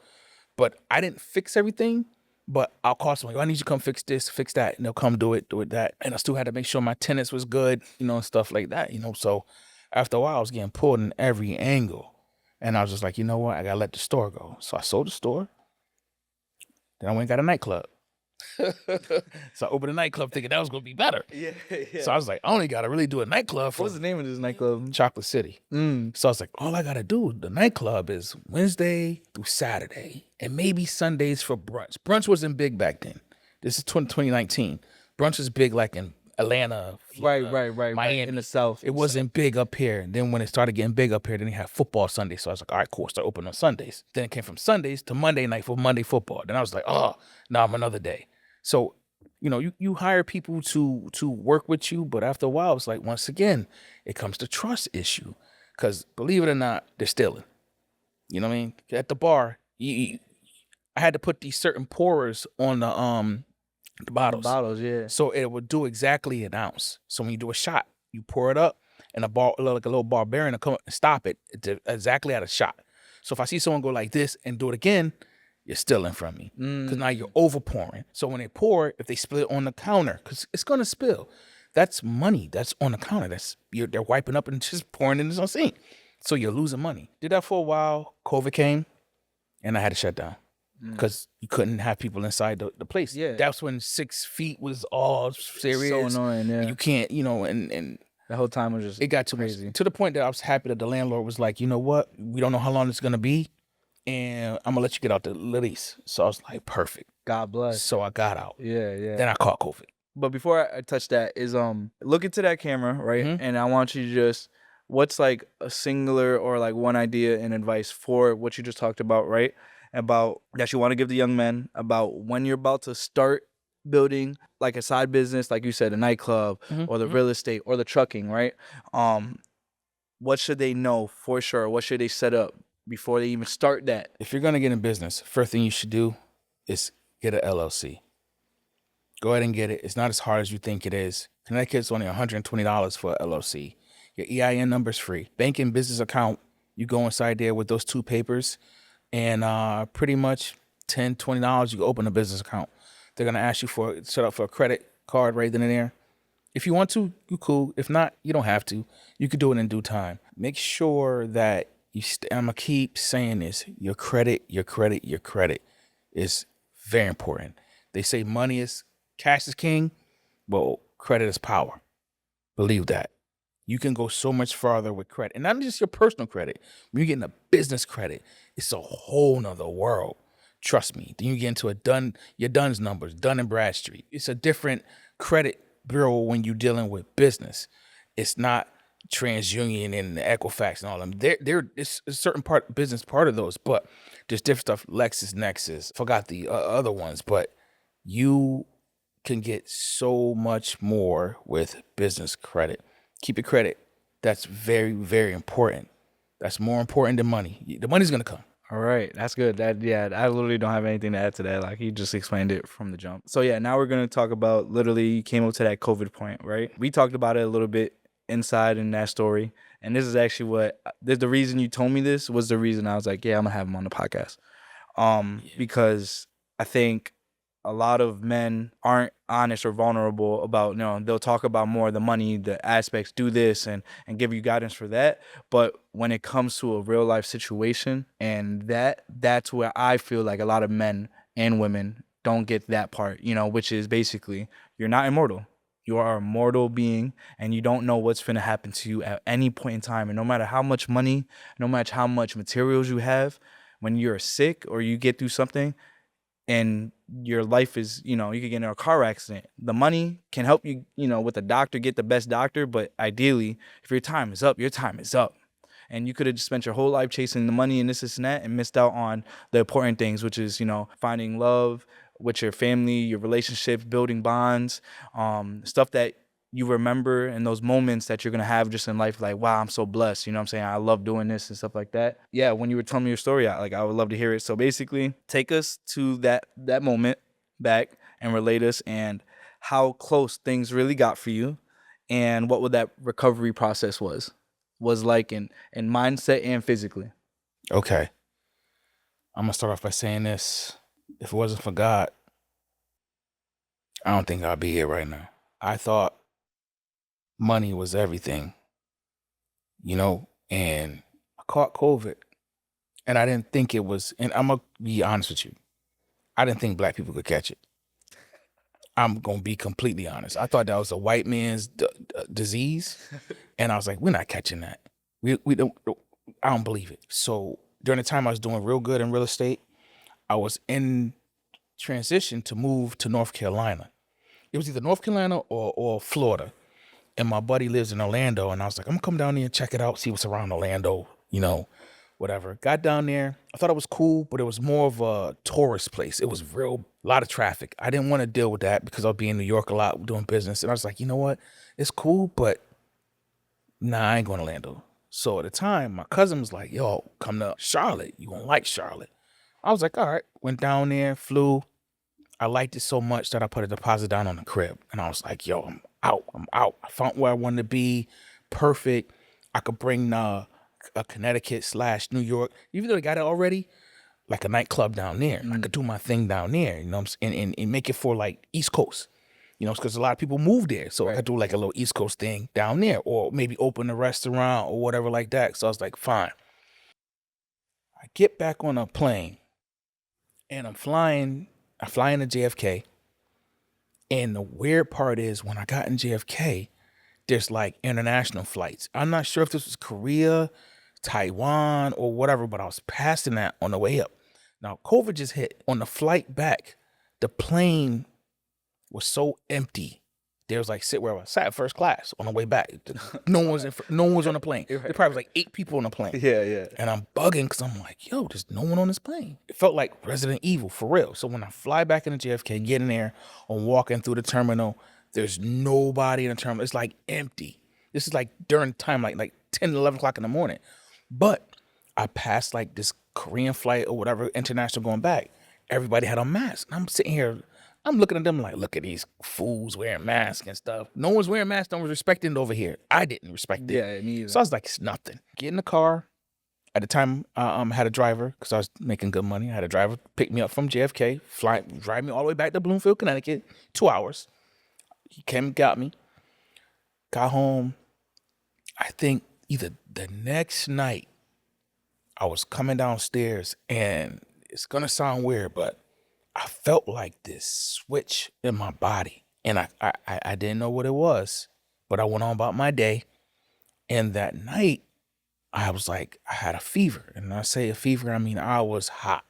But I didn't fix everything, but I'll call someone, I need you to come fix this, fix that. And they'll come do it, that. And I still had to make sure my tenants was good, you know, and stuff like that, you know. So after a while, I was getting pulled in every angle. And I was just like, you know what? I got to let the store go. So I sold the store. Then I went and got a nightclub. So I opened a nightclub thinking that was going to be better. Yeah. So I was like, I only got to really do a nightclub for What was the name of this nightclub? Chocolate City. So I was like, all I got to do, the nightclub is Wednesday through Saturday and maybe Sundays for brunch. Brunch wasn't big back then. This is 2019. Brunch was big like in Atlanta, Right. Miami. In the South. It wasn't big up here. And then when it started getting big up here, then they had football Sunday. So I was like, all right, cool. Start opening on Sundays. Then it came from Sundays to Monday night for Monday football. Then I was like, oh, now I'm another day. So, you know, you hire people to work with you. But after a while, it's like, once again, it comes to trust issue. Because believe it or not, they're stealing. You know what I mean? At the bar, I had to put these certain pourers on the bottles. Yeah. So it would do exactly an ounce. So when you do a shot, you pour it up, and like a little barbarian will come up and stop it exactly at a shot. So if I see someone go like this and do it again, you're stealing from me. Because now you're over pouring. So when they pour, if they spill it on the counter, because it's going to spill, That's money. That's on the counter. They're wiping up and just pouring in the sink. So you're losing money. Did that for a while. COVID came, and I had to shut down because you couldn't have people inside the place. Yeah. That's when 6 feet was all serious. So annoying, yeah. You can't, and the whole time was just it got too crazy. much. To the point that I was happy that the landlord was like, you know what? We don't know how long it's going to be, and I'm going to let you get out the lease. So I was like, perfect. God bless. So I got out. Yeah. Then I caught COVID. But before I touch that is look into that camera, right? Mm-hmm. And I want you to just, what's like a singular or like one idea and advice for what you just talked about, right? About that you want to give the young men about when you're about to start building like a side business, like you said, a nightclub or the real estate or the trucking, right? What should they know for sure? What should they set up before they even start that? If you're going to get in business, first thing you should do is get an LLC. Go ahead and get it. It's not as hard as you think it is. Connecticut's only $120 for an LLC. Your EIN number's free. Banking business account, you go inside there with those 2 papers, and pretty much $10, $20, you can open a business account. They're going to ask you set up for a credit card right then and there. If you want to, you cool. If not, you don't have to. You could do it in due time. Make sure that I'm going to keep saying this. Your credit is very important. They say cash is king, but credit is power. Believe that. You can go so much farther with credit. And not just your personal credit. When you're getting a business credit, it's a whole nother world. Trust me. Then you get into your Dunn's numbers, Dun and Bradstreet. It's a different credit bureau when you're dealing with business. It's not TransUnion and the Equifax and all of them. It's a certain business part of those, but there's different stuff. LexisNexis, forgot the other ones, but you can get so much more with business credit. Keep your credit. That's very, very important. That's more important than money. The money's going to come. All right. That's good. I literally don't have anything to add to that. Like, he just explained it from the jump. So, yeah, now we're going to talk about literally you came up to that COVID point, right? We talked about it a little bit inside in that story. And this is actually the reason you told me this was the reason I was like, yeah, I'm going to have him on the podcast. Because I think a lot of men aren't honest or vulnerable about, they'll talk about more the money, the aspects, do this and give you guidance for that. But when it comes to a real life situation, and that's where I feel like a lot of men and women don't get that part, which is basically you're not immortal. You are a mortal being, and you don't know what's going to happen to you at any point in time. And no matter how much money, no matter how much materials you have, when you're sick or you get through something, and your life is, you could get in a car accident. The money can help you, with a doctor, get the best doctor. But ideally, if your time is up, your time is up. And you could have just spent your whole life chasing the money and this and that and missed out on the important things, which is, finding love with your family, your relationships, building bonds, stuff that you remember and those moments that you're going to have just in life, like, wow, I'm so blessed. You know what I'm saying? I love doing this and stuff like that. Yeah, when you were telling me your story, I would love to hear it. So basically, take us to that moment back and relate us and how close things really got for you and what that recovery process was like in mindset and physically. Okay. I'm going to start off by saying this. If it wasn't for God, I don't think I'd be here right now. I thought money was everything, and I caught COVID, and I didn't think it was, and I'm going to be honest with you, I didn't think black people could catch it. I'm going to be completely honest. I thought that was a white man's disease, and I was like, we're not catching that. We don't, I don't believe it. So during the time I was doing real good in real estate, I was in transition to move to North Carolina. It was either North Carolina or Florida. And my buddy lives in Orlando, and I was like, I'm gonna come down there and check it out, see what's around Orlando, whatever. Got down there. I thought it was cool, but it was more of a tourist place. It was a lot of traffic. I didn't want to deal with that because I'll be in New York a lot doing business. And I was like, you know what? It's cool, but nah, I ain't going to Orlando. So at the time, my cousin was like, yo, come to Charlotte. You gonna like Charlotte. I was like, all right. Went down there, flew. I liked it so much that I put a deposit down on the crib. And I was like, yo, I'm out. I found where I wanted to be. Perfect. I could bring a Connecticut / New York, even though they got it already, like a nightclub down there. I could do my thing down there, and make it for like East Coast. You know, because a lot of people move there. So I Right. could do like a little East Coast thing down there, or maybe open a restaurant or whatever like that. So I was like, fine. I get back on a plane and I fly into JFK. And the weird part is when I got in JFK, there's like international flights. I'm not sure if this was Korea, Taiwan, or whatever, but I was passing that on the way up. Now, COVID just hit. On the flight back, the plane was so empty. There was like sit where I was sat first class on the way back. No one was on the plane. There probably was like 8 people on the plane. Yeah. And I'm bugging because I'm like, yo, there's no one on this plane. It felt like Resident Evil for real. So when I fly back into JFK, get in there, I'm walking through the terminal, there's nobody in the terminal. It's like empty. This is like during time, like 10, 11 o'clock in the morning. But I passed like this Korean flight or whatever, international going back. Everybody had on masks. And I'm sitting here, I'm looking at them like, look at these fools wearing masks and stuff. No one's wearing masks. No one's respecting it over here. I didn't respect it. Yeah, me either. So I was like, it's nothing. Get in the car. At the time, I had a driver because I was making good money. I had a driver pick me up from JFK, drive me all the way back to Bloomfield, Connecticut, 2 hours. He came and got me. Got home. I think either the next night, I was coming downstairs, and it's going to sound weird, but I felt like this switch in my body, and I didn't know what it was, but I went on about my day. And that night, I was like, I had a fever. And when I say a fever, I mean I was hot.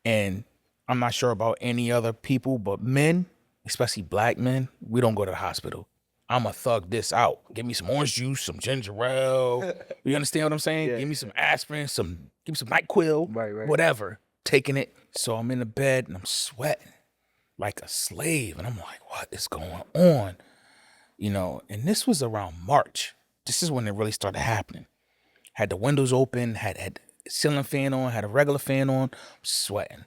And I'm not sure about any other people, but men, especially black men, we don't go to the hospital. I'm going to thug this out. Give me some orange juice, some ginger ale. You understand what I'm saying? Yeah. Give me some aspirin, give me some NyQuil, Right. whatever. Taking it. So I'm in the bed and I'm sweating like a slave. And I'm like, what is going on? You know, and this was around March. This is when it really started happening. Had the windows open, had ceiling fan on, had a regular fan on, sweating.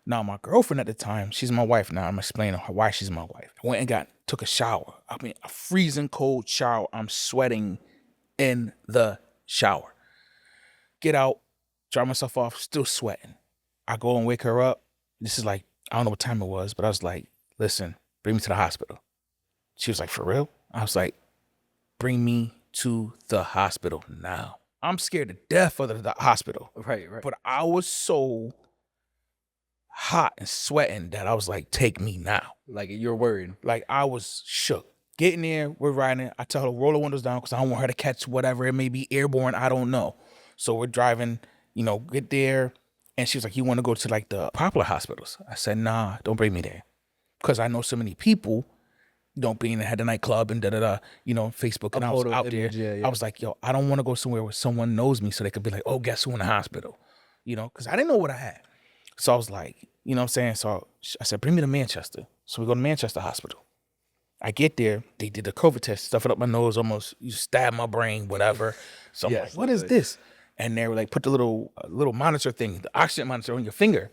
Now, my girlfriend at the time, she's my wife now. I'm explaining her why she's my wife. I went and took a shower. I mean, a freezing cold shower. I'm sweating in the shower. Get out, dry myself off, still sweating. I go and wake her up. This is like, I don't know what time it was, but I was like, listen, bring me to the hospital. She was like, for real? I was like, bring me to the hospital now. I'm scared to death of the hospital. Right. But I was so hot and sweating that I was like, take me now. Like, you're worried. Like, I was shook. Getting there, we're riding. I tell her, roll the windows down because I don't want her to catch whatever. It may be airborne. I don't know. So we're driving, get there. And she was like, you want to go to like the popular hospitals? I said, nah, don't bring me there. Because I know so many people being had the nightclub and Facebook, and I was out there. Yeah. I was like, yo, I don't want to go somewhere where someone knows me so they could be like, oh, guess who in the hospital? Because I didn't know what I had. So I was like, you know what I'm saying? So I said, bring me to Manchester. So we go to Manchester Hospital. I get there, they did the COVID test, stuff it up my nose, almost you stab my brain, whatever. So I'm like, what is this? And they were like, put the little monitor thing, the oxygen monitor on your finger.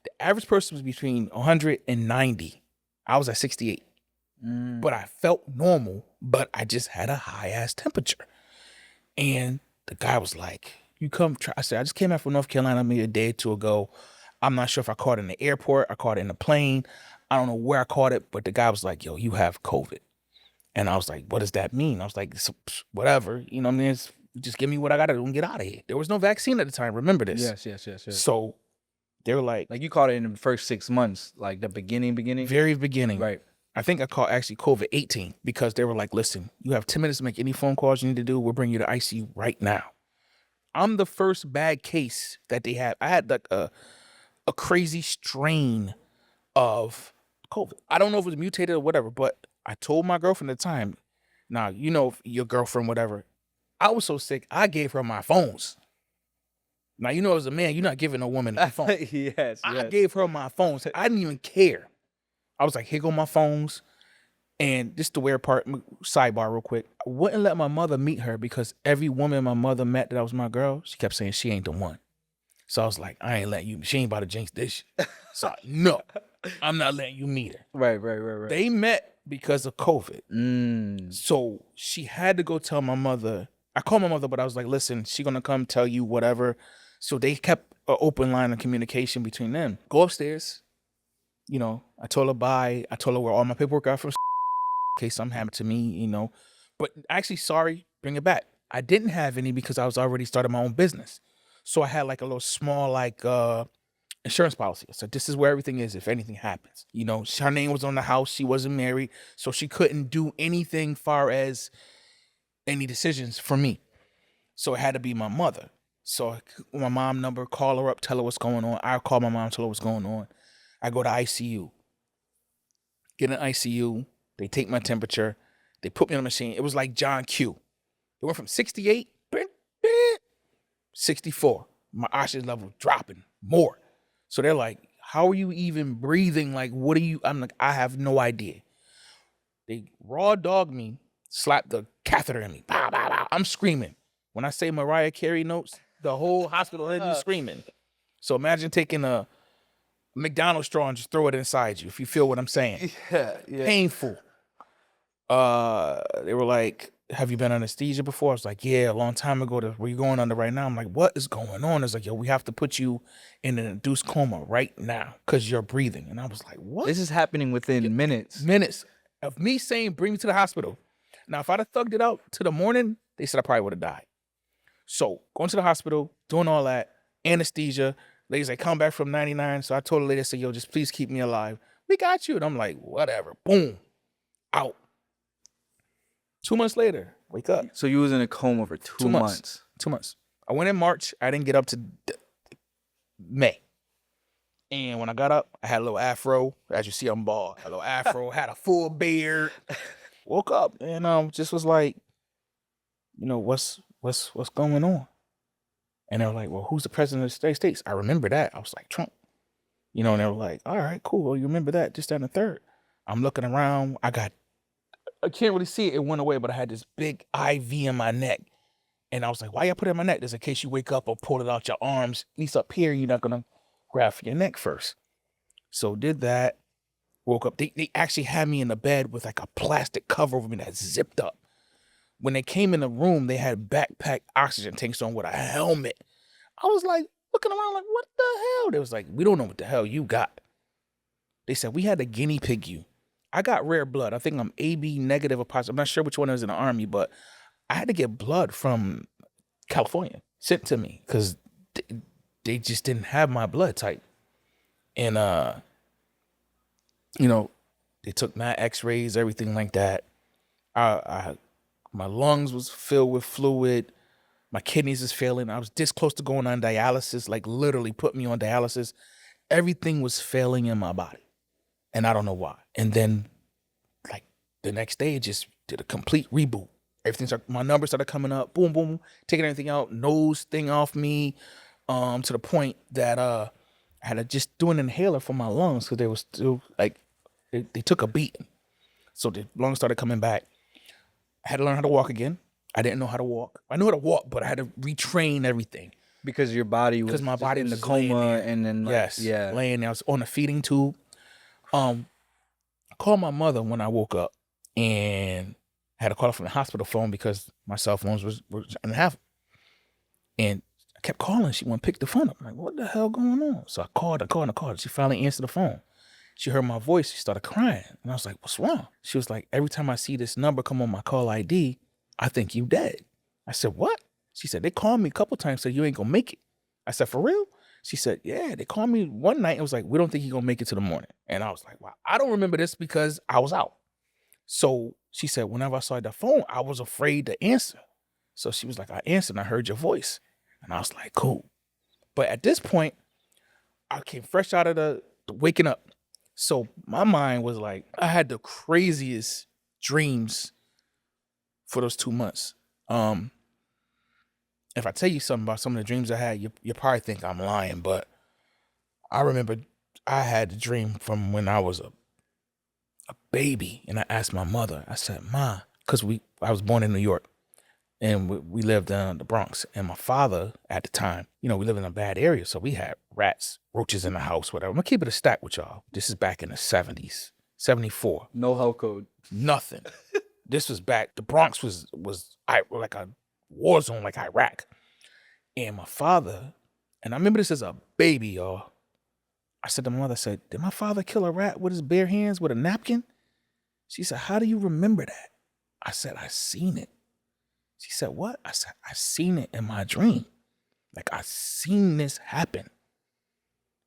The average person was between 190. I was at 68. But I felt normal, but I just had a high ass temperature. And the guy was like, you come try. I said, I just came out from North Carolina maybe a day or two ago. I'm not sure if I caught it in the airport, I caught it in the plane. I don't know where I caught it, but the guy was like, yo, you have COVID. And I was like, what does that mean? I was like, whatever. You know what I mean? Just give me what I got to do and get out of here. There was no vaccine at the time. Remember this. Yes. So they were like you caught it in the first 6 months, like the beginning? Very beginning. Right. I think I caught actually COVID-18 because they were like, listen, you have 10 minutes to make any phone calls you need to do. We'll bring you to ICU right now. I'm the first bad case that they had. I had like a crazy strain of COVID. I don't know if it was mutated or whatever, but I told my girlfriend at the time, now, your girlfriend, whatever. I was so sick, I gave her my phones. Now, as a man, you're not giving a woman a phone. Yes. I gave her my phones. I didn't even care. I was like, here go my phones. And this is the weird part, sidebar real quick. I wouldn't let my mother meet her because every woman my mother met that was my girl, she kept saying she ain't the one. So I was like, I ain't letting you, she ain't about to jinx this shit. So no, I'm not letting you meet her. Right. They met because of COVID. So she had to go tell my mother. I called my mother, but I was like, listen, she gonna come tell you whatever. So they kept an open line of communication between them. Go upstairs. I told her bye. I told her where all my paperwork got from in case something happened to me, you know. But actually, sorry, bring it back. I didn't have any because I was already starting my own business. So I had like a little small insurance policy. So this is where everything is if anything happens. You know, her name was on the house. She wasn't married. So she couldn't do anything far as any decisions for me. So it had to be my mother. So my mom number, call her up, tell her what's going on. I call my mom, tell her what's going on. I go to ICU. Get in ICU. They take my temperature. They put me on a machine. It was like John Q. It went from 68, 64. My oxygen level dropping more. So they're like, how are you even breathing? Like, what are you? I'm like, I have no idea. They raw dog me, slap the catheter in me. Bow, bow, bow. I'm screaming. When I say Mariah Carey notes, the whole hospital had me screaming. So imagine taking a McDonald's straw and just throw it inside you, if you feel what I'm saying. Yeah. Painful. They were like, have you been anesthesia before? I was like, yeah, a long time ago. Where you going under right now? I'm like, what is going on? It's like, yo, we have to put you in an induced coma right now because you're breathing. And I was like, what? This is happening within minutes. Minutes of me saying, bring me to the hospital. Now, if I'd have thugged it out to the morning, they said I probably would have died. So going to the hospital, doing all that, anesthesia. Ladies like, come back from 99. So I told the lady, I said, yo, just please keep me alive. We got you. And I'm like, whatever. Boom. Out. 2 months later, wake up. So you was in a coma for 2 months. 2 months. I went in March. I didn't get up to May. And when I got up, I had a little afro. As you see, I'm bald. A little afro, had a full beard. Woke up and just was like, you know, what's going on? And they were like, well, who's the president of the United States? I remember that. I was like, Trump. You know, and they were like, all right, cool. Well, you remember that, just that, and the third. I'm looking around. I can't really see it. It went away, but I had this big IV in my neck. And I was like, why you put it in my neck? Just in case you wake up or pull it out your arms. At least up here, you're not going to grab for your neck first. So did that. Woke up. They actually had me in the bed with like a plastic cover over me that zipped up. When they came in the room, they had backpack oxygen tanks on with a helmet. I was like looking around like, what the hell? They was like, we don't know what the hell you got. They said, we had to guinea pig you. I got rare blood. I think I'm AB negative or positive. I'm not sure which one was in the Army, but I had to get blood from California sent to me because they just didn't have my blood type. And, you know, they took my x-rays, everything like that. My lungs was filled with fluid. My kidneys is failing. I was this close to going on dialysis, like literally put me on dialysis. Everything was failing in my body. And I don't know why. And then like the next day, it just did a complete reboot. My numbers started coming up, boom, boom, taking everything out, nose thing off me, to the point that I had to just do an inhaler for my lungs because they was still like, they took a beating. So the lungs started coming back. I had to learn how to walk again. I didn't know how to walk. I knew how to walk, but I had to retrain everything. Because your body was my body in the was coma and then like, yes, yeah. laying there. I was on a feeding tube. I called my mother when I woke up and I had to call her from the hospital phone because my cell phones were in half. And I kept calling. She wouldn't pick the phone up. I'm like, what the hell going on? So I called. She finally answered the phone. She heard my voice. She started crying. And I was like, what's wrong? She was like, every time I see this number come on my call ID, I think you dead. I said, what? She said, they called me a couple times, said you ain't gonna make it. I said, for real? She said, yeah, they called me one night and was like, we don't think you're gonna make it to the morning. And I was like, wow, I don't remember this because I was out. So she said, whenever I saw the phone, I was afraid to answer. So she was like, I answered and I heard your voice. And I was like, cool. But at this point, I came fresh out of the waking up. So my mind was like, I had the craziest dreams for those 2 months. If I tell you something about some of the dreams I had, you probably think I'm lying, but I remember I had a dream from when I was a baby, and I asked my mother, I said, Ma, because I was born in New York, and we lived in the Bronx, and my father at the time, you know, we lived in a bad area, so we had rats, roaches in the house, whatever. I'm gonna keep it a stack with y'all. This is back in the 70s, 74. No health code. Nothing. This was back, the Bronx was like a war zone like Iraq. And my father, and I remember this as a baby, y'all. I said to my mother, I said, did my father kill a rat with his bare hands with a napkin? She said, how do you remember that? I said, I seen it. She said, what? I said, I seen it in my dream. Like, I seen this happen.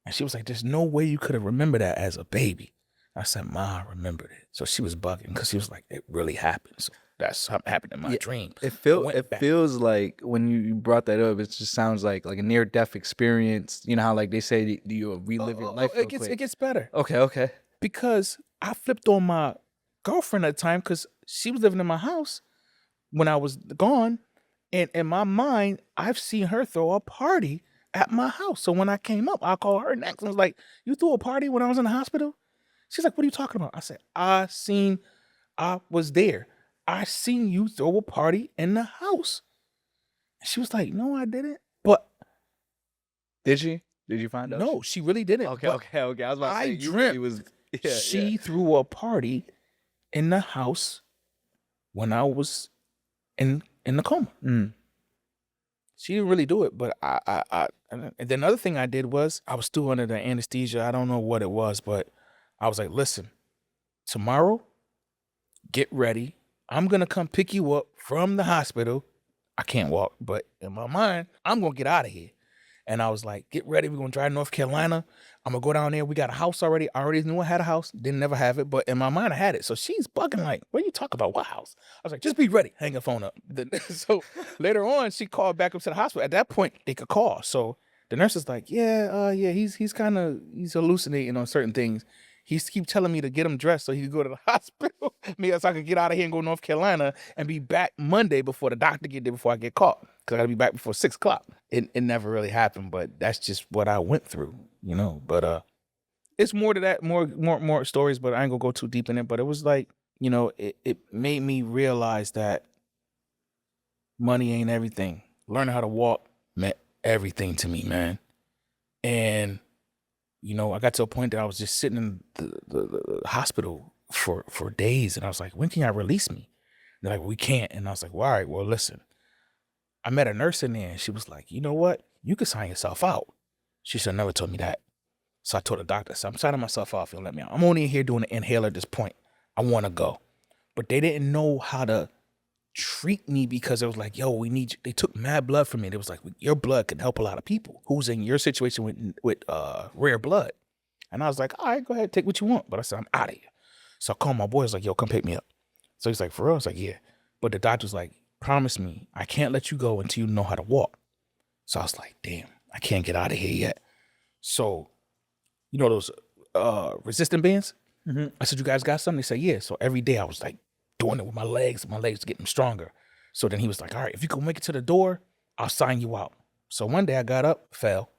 And she was like, there's no way you could have remembered that as a baby. I said, Ma, I remembered it. So she was bugging because she was like, it really happened. So that's something happened in my dream. It feels like when you brought that up, it just sounds like a near-death experience. You know how like they say you relive your life real quick. It gets better. Okay. Because I flipped on my girlfriend at the time because she was living in my house when I was gone. And in my mind, I've seen her throw a party at my house. So when I came up, I called her next and was like, you threw a party when I was in the hospital? She's like, what are you talking about? I said, I was there. I seen you throw a party in the house. And she was like, no, I didn't. But did she? Did you find out? No, she really didn't. Okay. I was about to say, I dreamt she threw a party in the house when I was in the coma. She didn't really do it, but and then another thing I did was I was still under the anesthesia. I don't know what it was, but I was like, listen, tomorrow, get ready. I'm going to come pick you up from the hospital. I can't walk, but in my mind, I'm going to get out of here. And I was like, get ready. We're going to drive to North Carolina. I'm going to go down there. We got a house already. I already knew I had a house. Didn't never have it. But in my mind, I had it. So she's bugging like, what are you talking about? What house? I was like, just be ready. Hang your phone up. So later on, she called back up to the hospital. At that point, they could call. So the nurse is like, he's hallucinating on certain things. He keeps telling me to get him dressed so he could go to the hospital. So I could get out of here and go to North Carolina and be back Monday before the doctor get there before I get caught. Because I got to be back before 6 o'clock. It never really happened, but that's just what I went through, you know. But it's more to that, more stories, but I ain't going to go too deep in it. But it was like, you know, it made me realize that money ain't everything. Learning how to walk meant everything to me, man. And you know, I got to a point that I was just sitting in the hospital for days. And I was like, when can y'all release me? They're like, we can't. And I was like, well, all right, well, listen. I met a nurse in there and she was like, you know what? You could sign yourself out. She should have never told me that. So I told the doctor, so I'm signing myself off. You'll let me out. I'm only in here doing an inhaler at this point. I want to go. But they didn't know how to treat me because it was like, yo, we need you. They took mad blood from me. It was like, your blood can help a lot of people who's in your situation with rare blood. And I was like, all right, go ahead, take what you want. But I said, I'm out of here. So I called my boy. I was like, yo, come pick me up. So he's like, for real? I was like, yeah. But the doctor was like, promise me, I can't let you go until you know how to walk. So I was like, damn, I can't get out of here yet. So, you know those resistant bands? Mm-hmm. I said, you guys got something? They said, yeah. So every day I was like doing it with my legs getting stronger. So then he was like, all right, if you can make it to the door, I'll sign you out. So one day I got up, fell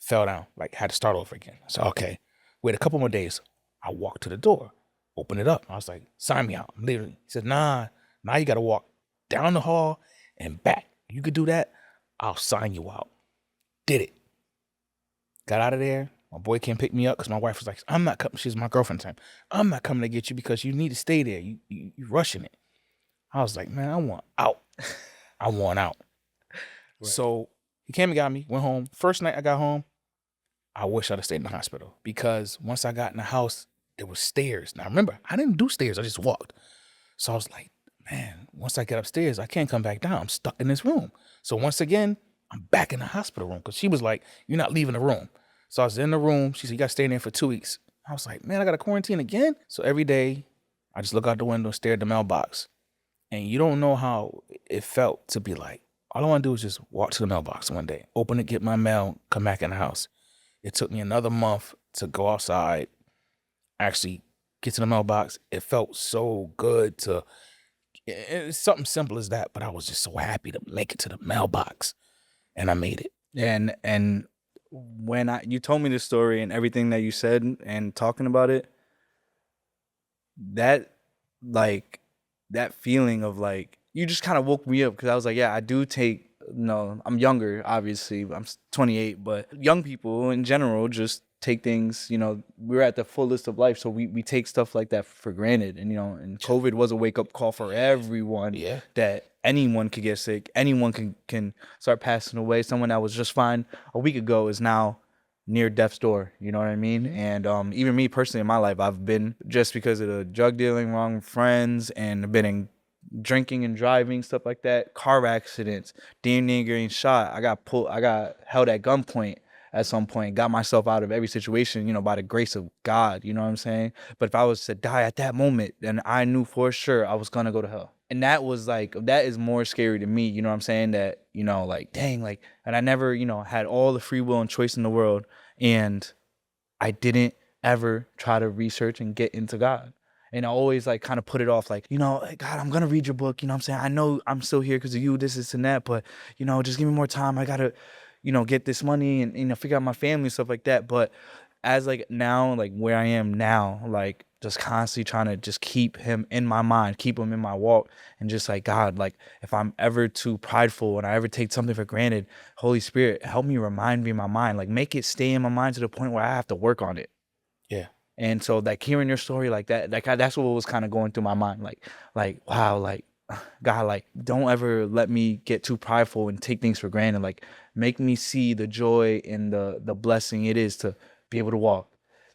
down, like had to start over again. So, okay, wait a couple more days. I walked to the door, open it up. I was like, sign me out. Literally. He said, nah, now you got to walk down the hall and back. You could do that, I'll sign you out. Did it. Got out of there. My boy came pick me up because my wife was like, I'm not coming. She's my girlfriend at the time. I'm not coming to get you because you need to stay there. You rushing it. I was like, man, I want out. I want out. Right. So he came and got me, went home. First night I got home, I wish I'd have stayed in the hospital because once I got in the house, there was stairs. Now remember, I didn't do stairs. I just walked. So I was like, man, once I get upstairs, I can't come back down. I'm stuck in this room. So once again, I'm back in the hospital room because she was like, you're not leaving the room. So I was in the room. She said, you got to stay in there for 2 weeks. I was like, man, I got to quarantine again? So every day, I just look out the window, stare at the mailbox. And you don't know how it felt to be like, all I want to do is just walk to the mailbox one day, open it, get my mail, come back in the house. It took me another month to go outside, actually get to the mailbox. It felt so good to, it's something simple as that, but I was just so happy to make it to the mailbox. And I made it. And when you told me this story and everything that you said and talking about it, that feeling of like, you just kind of woke me up because I was like, yeah, I do take, I'm younger, obviously, I'm 28, but young people in general just take things, we're at the fullest of life. So we take stuff like that for granted. And, and COVID was a wake up call for everyone. Yeah. That anyone could get sick. Anyone can start passing away. Someone that was just fine a week ago is now near death's door. You know what I mean? And even me personally in my life, I've been, just because of the drug dealing, wrong friends, and been in drinking and driving, stuff like that, car accidents, damn near getting shot. I got held at gunpoint at some point, got myself out of every situation, you know, by the grace of God, you know what I'm saying? But if I was to die at that moment, then I knew for sure I was gonna go to hell. And that was like, that is more scary to me, you know what I'm saying? That, you know, like, dang, like, and I never, you know, had all the free will and choice in the world, and I didn't ever try to research and get into God. And I always like kind of put it off, like, you know, like, God, I'm gonna read your book, you know what I'm saying? I know I'm still here because of you, this and that, but, you know, just give me more time. I gotta, you know, get this money and, you know, figure out my family and stuff like that. But as like now, like where I am now, like just constantly trying to just keep him in my mind, keep him in my walk, and just like, God, like if I'm ever too prideful and I ever take something for granted, Holy Spirit, help me, remind me in my mind, like make it stay in my mind to the point where I have to work on it. Yeah. And so like hearing your story like that, like that's what was kind of going through my mind. Like, wow, like God, like don't ever let me get too prideful and take things for granted. Like make me see the joy and the blessing it is to be able to walk,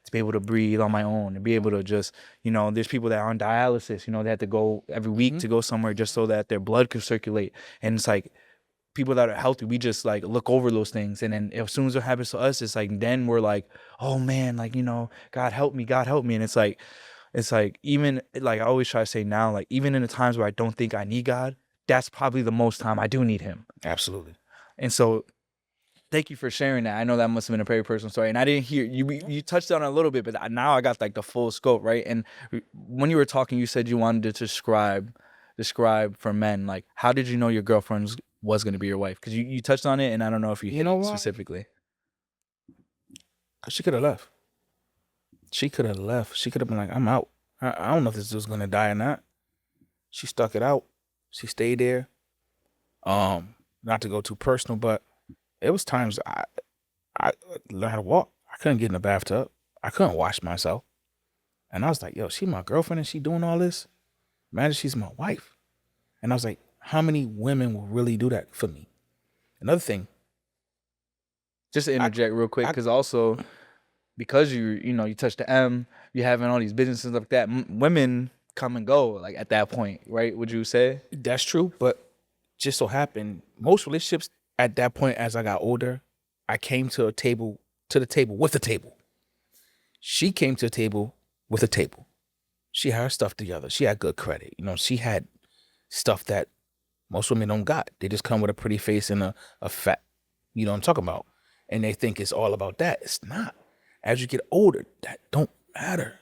to be able to breathe on my own, and be able to just, you know, there's people that are on dialysis, you know, they have to go every week to go somewhere just so that their blood could circulate. And it's like, people that are healthy, we just like look over those things, and then as soon as it happens to us, it's like then we're like, oh man, like, you know, God help me, and it's like even like I always try to say now, like even in the times where I don't think I need God, that's probably the most time I do need him. Absolutely. And so thank you for sharing that. I know that must have been a very personal story, and I didn't hear you touched on it a little bit, but now I got like the full scope, right? And when you were talking, you said you wanted to describe for men, like how did you know your girlfriend was going to be your wife? Because you touched on it, and I don't know if you hit know it why? specifically. Cause she could have left. She could have left. She could have been like, I'm out. I don't know if this dude's gonna die or not. She stuck it out. She stayed there. Not to go too personal, but it was times I learned how to walk. I couldn't get in the bathtub. I couldn't wash myself. And I was like, yo, she my girlfriend and she doing all this? Imagine she's my wife. And I was like, how many women will really do that for me? Another thing. Just to interject real quick, because also because you know you touched the M, you having all these businesses like that, women come and go like at that point, right? Would you say? That's true, but just so happened most relationships at that point, as I got older, I came to the table with a table. She came to the table with a table. She had her stuff together. She had good credit. You know, she had stuff that most women don't got. They just come with a pretty face and a fat, you know what I'm talking about. And they think it's all about that. It's not. As you get older, that don't matter.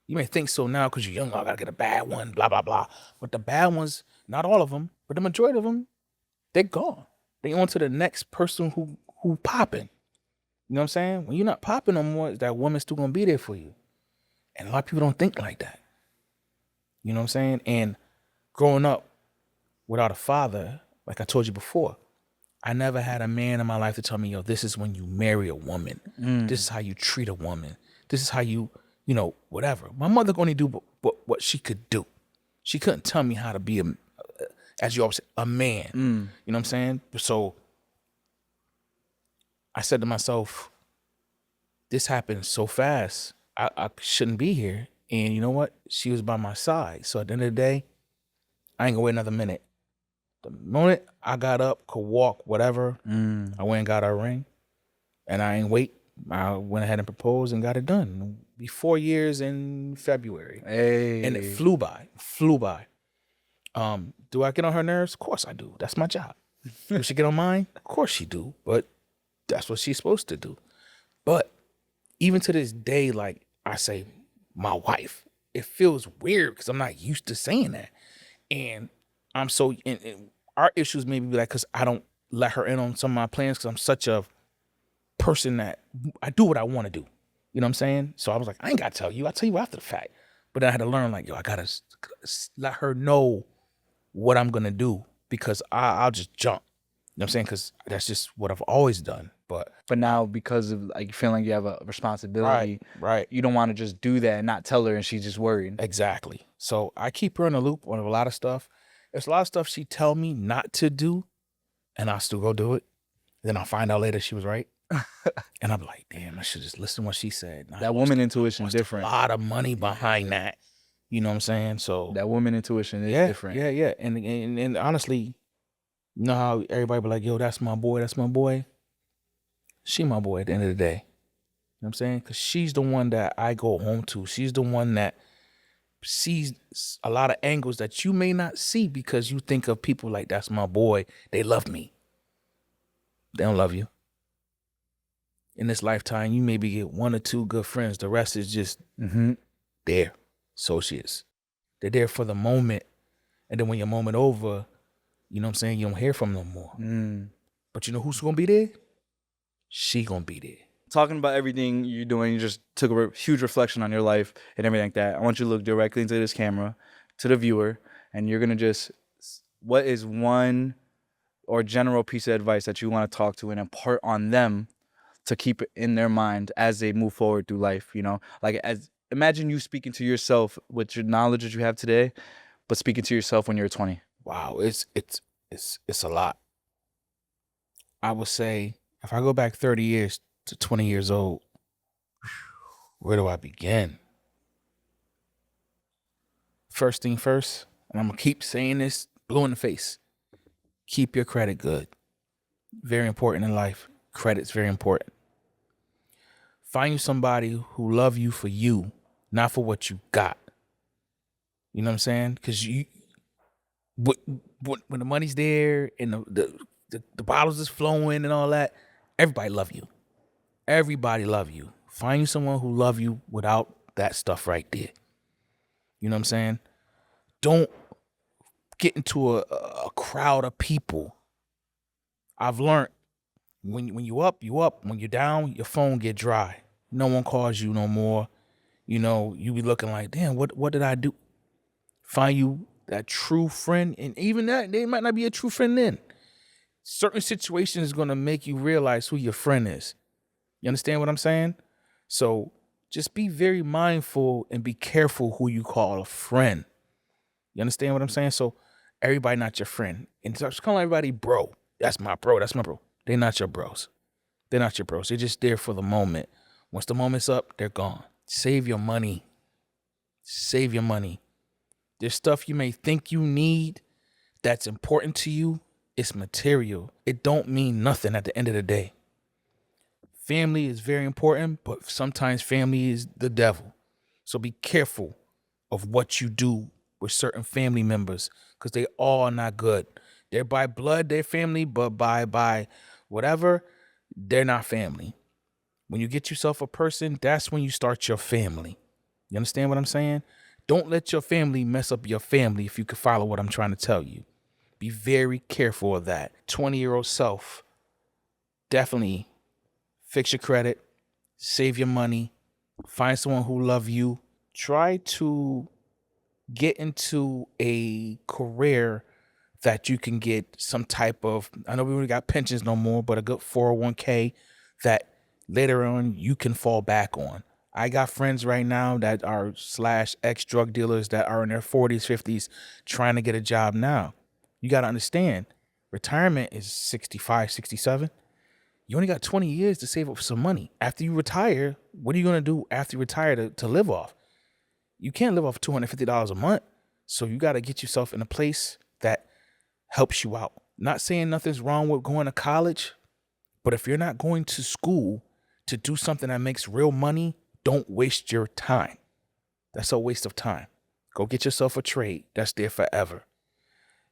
You may think so now because you're young. Oh, I gotta get a bad one, blah, blah, blah. But the bad ones, not all of them, but the majority of them, they're gone. They on to the next person who popping. You know what I'm saying? When you're not popping no more, that woman's still gonna be there for you. And a lot of people don't think like that. You know what I'm saying? And growing up without a father, like I told you before, I never had a man in my life to tell me, yo, this is when you marry a woman. This is how you treat a woman. This is how you know, whatever. My mother could only do what she could do. She couldn't tell me how to be, as you always say, a man. You know what I'm saying? So I said to myself, this happened so fast. I shouldn't be here. And you know what? She was by my side. So at the end of the day, I ain't gonna wait another minute. The moment I got up, could walk, whatever, I went and got her ring. And I ain't wait. I went ahead and proposed and got it done. It'll be 4 years in February. Hey. And it flew by. Do I get on her nerves? Of course I do. That's my job. Does she get on mine? Of course she do. But that's what she's supposed to do. But even to this day, like I say, my wife, it feels weird because I'm not used to saying that. And I'm so, and our issues maybe be like, because I don't let her in on some of my plans because I'm such a person that I do what I want to do. You know what I'm saying? So I was like, I ain't got to tell you. I'll tell you after the fact. But then I had to learn, like, yo, I got to let her know what I'm going to do because I'll just jump. You know what I'm saying? Because that's just what I've always done. But now because of like feeling like you have a responsibility, right, you don't want to just do that and not tell her and she's just worried. Exactly. So I keep her in the loop on a lot of stuff. There's a lot of stuff she tell me not to do, and I'll still go do it. Then I'll find out later she was right. And I'm like, damn, I should just listen to what she said. And I That lost woman intuition a different. lot of money behind that. You know what I'm saying? So That woman intuition is yeah, different. yeah. And honestly, you know how everybody be like, yo, that's my boy, that's my boy. She my boy at the end of the day. You know what I'm saying? Because she's the one that I go home to. She's the one that sees a lot of angles that you may not see because you think of people like, that's my boy. They love me. They don't love you. In this lifetime, you maybe get 1 or 2 good friends. The rest is just there, associates. They're there for the moment. And then when your moment over, you know what I'm saying, you don't hear from them no more. But you know who's going to be there? She going to be there. Talking about everything you're doing, you just took a huge reflection on your life and everything like that. I want you to look directly into this camera, to the viewer, and you're going to just, what is one or general piece of advice that you want to talk to and impart on them to keep it in their mind as they move forward through life, you know? Like, as imagine you speaking to yourself with your knowledge that you have today, but speaking to yourself when you're 20. Wow, it's a lot. I would say if I go back 30 years to 20 years old, where do I begin? First thing first, and I'm going to keep saying this, blue in the face. Keep your credit good. Very important in life. Credit's very important. Find you somebody who love you for you, not for what you got. You know what I'm saying? Because when the money's there and the bottles is flowing and all that, everybody love you. Everybody love you. Find you someone who love you without that stuff right there. You know what I'm saying? Don't get into a crowd of people. I've learned when you up, you up. When you're down, your phone get dry. No one calls you no more. You know, you be looking like, damn, what did I do? Find you that true friend, and even that, they might not be a true friend then. Certain situations is gonna make you realize who your friend is. You understand what I'm saying? So just be very mindful and be careful who you call a friend. You understand what I'm saying? So everybody not your friend. And just calling everybody bro. That's my bro. That's my bro. They're not your bros. They're not your bros. They're just there for the moment. Once the moment's up, they're gone. Save your money. Save your money. There's stuff you may think you need that's important to you. It's material. It don't mean nothing at the end of the day. Family is very important, but sometimes family is the devil. So be careful of what you do with certain family members because they all are not good. They're by blood, they're family, but by whatever, they're not family. When you get yourself a person, that's when you start your family. You understand what I'm saying? Don't let your family mess up your family if you can follow what I'm trying to tell you. Be very careful of that. 20-year-old self, definitely fix your credit, save your money, find someone who love you. Try to get into a career that you can get some type of, I know we already got pensions no more, but a good 401k that later on you can fall back on. I got friends right now that are / ex-drug dealers that are in their 40s, 50s trying to get a job now. You got to understand, retirement is 65, 67. You only got 20 years to save up some money. After you retire, what are you going to do after you retire to live off? You can't live off $250 a month. So you got to get yourself in a place that helps you out. Not saying nothing's wrong with going to college, but if you're not going to school to do something that makes real money, don't waste your time. That's a waste of time. Go get yourself a trade. That's there forever.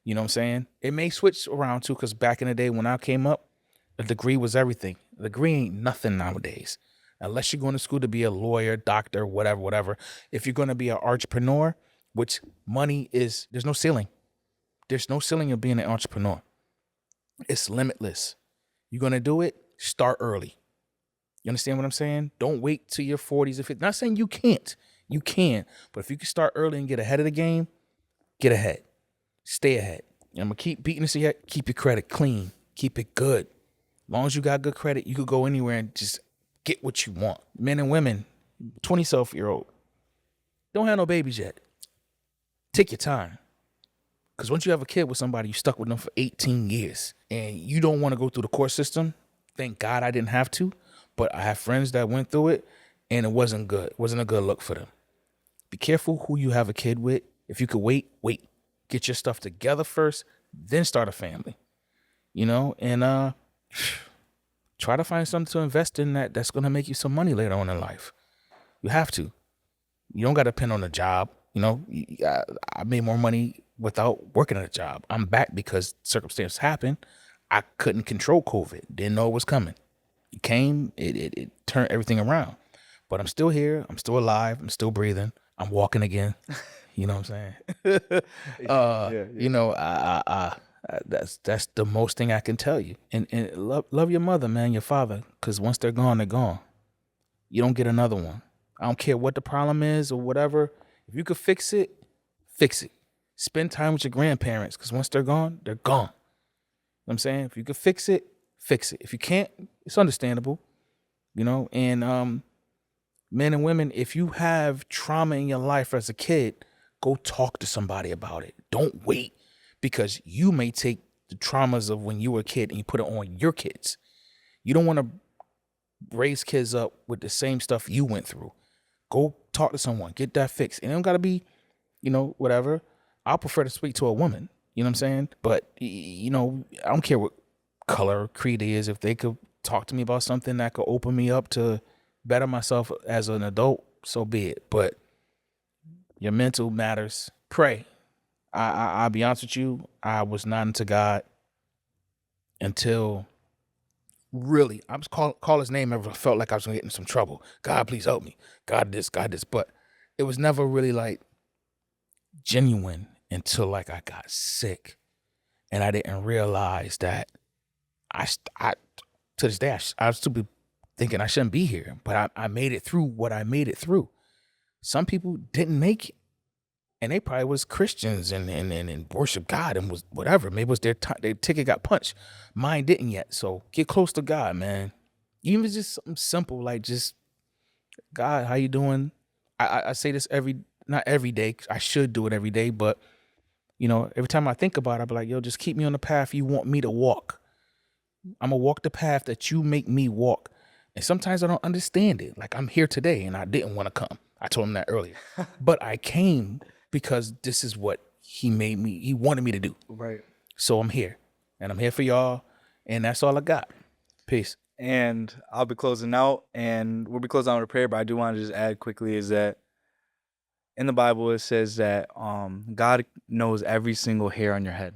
You know what I'm saying? It may switch around too, because back in the day when I came up, a degree was everything. A degree ain't nothing nowadays. Unless you're going to school to be a lawyer, doctor, whatever. If you're going to be an entrepreneur, which money is, there's no ceiling. There's no ceiling of being an entrepreneur. It's limitless. You're going to do it, start early. You understand what I'm saying? Don't wait till your 40s. If it's not saying you can't, you can. But if you can start early and get ahead of the game, get ahead. Stay ahead. And I'm going to keep beating this yet. Keep your credit clean. Keep it good. As long as you got good credit, you could go anywhere and just get what you want. Men and women, 20-year-old, don't have no babies yet. Take your time. Because once you have a kid with somebody, you stuck with them for 18 years. And you don't want to go through the court system. Thank God I didn't have to, but I have friends that went through it, and it wasn't good. It wasn't a good look for them. Be careful who you have a kid with. If you could wait. Get your stuff together first, then start a family. And try to find something to invest in that's going to make you some money later on in life. You have to. You don't got to depend on a job. I made more money without working at a job. I'm back because circumstances happened. I couldn't control COVID. Didn't know it was coming. It came. It turned everything around. But I'm still here. I'm still alive. I'm still breathing. I'm walking again. You know what I'm saying? Yeah. That's the most thing I can tell you. And love your mother, man, your father, because once they're gone, they're gone. You don't get another one. I don't care what the problem is or whatever. If you could fix it, fix it. Spend time with your grandparents, because once they're gone, they're gone. You know what I'm saying? If you could fix it, fix it. If you can't, it's understandable. And men and women, if you have trauma in your life as a kid, go talk to somebody about it. Don't wait, because you may take the traumas of when you were a kid and you put it on your kids. You don't want to raise kids up with the same stuff you went through. Go talk to someone. Get that fixed. And it don't got to be, whatever. I'll prefer to speak to a woman. You know what I'm saying? But, I don't care what color or creed it is. If they could talk to me about something that could open me up to better myself as an adult, so be it. But your mental matters. Pray. I'll be honest with you. I was not into God until really, I was call his name ever felt like I was going to get in some trouble. God, please help me. God this. But it was never really like genuine until like I got sick, and I didn't realize that I to this day, I was stupid thinking I shouldn't be here, but I made it through what I made it through. Some people didn't make it, and they probably was Christians and worship God and was whatever. Maybe it was their ticket got punched. Mine didn't yet. So get close to God, man. Even if it's just something simple, like just, God, how you doing? I say this not every day. I should do it every day, but every time I think about it, I be like, yo, just keep me on the path you want me to walk. I'm gonna walk the path that you make me walk. And sometimes I don't understand it. Like, I'm here today and I didn't want to come. I told him that earlier. But I came because this is what he wanted me to do. Right. So I'm here. And I'm here for y'all. And that's all I got. Peace. And I'll be closing out, and we'll be closing out with a prayer, but I do want to just add quickly is that in the Bible it says that God knows every single hair on your head.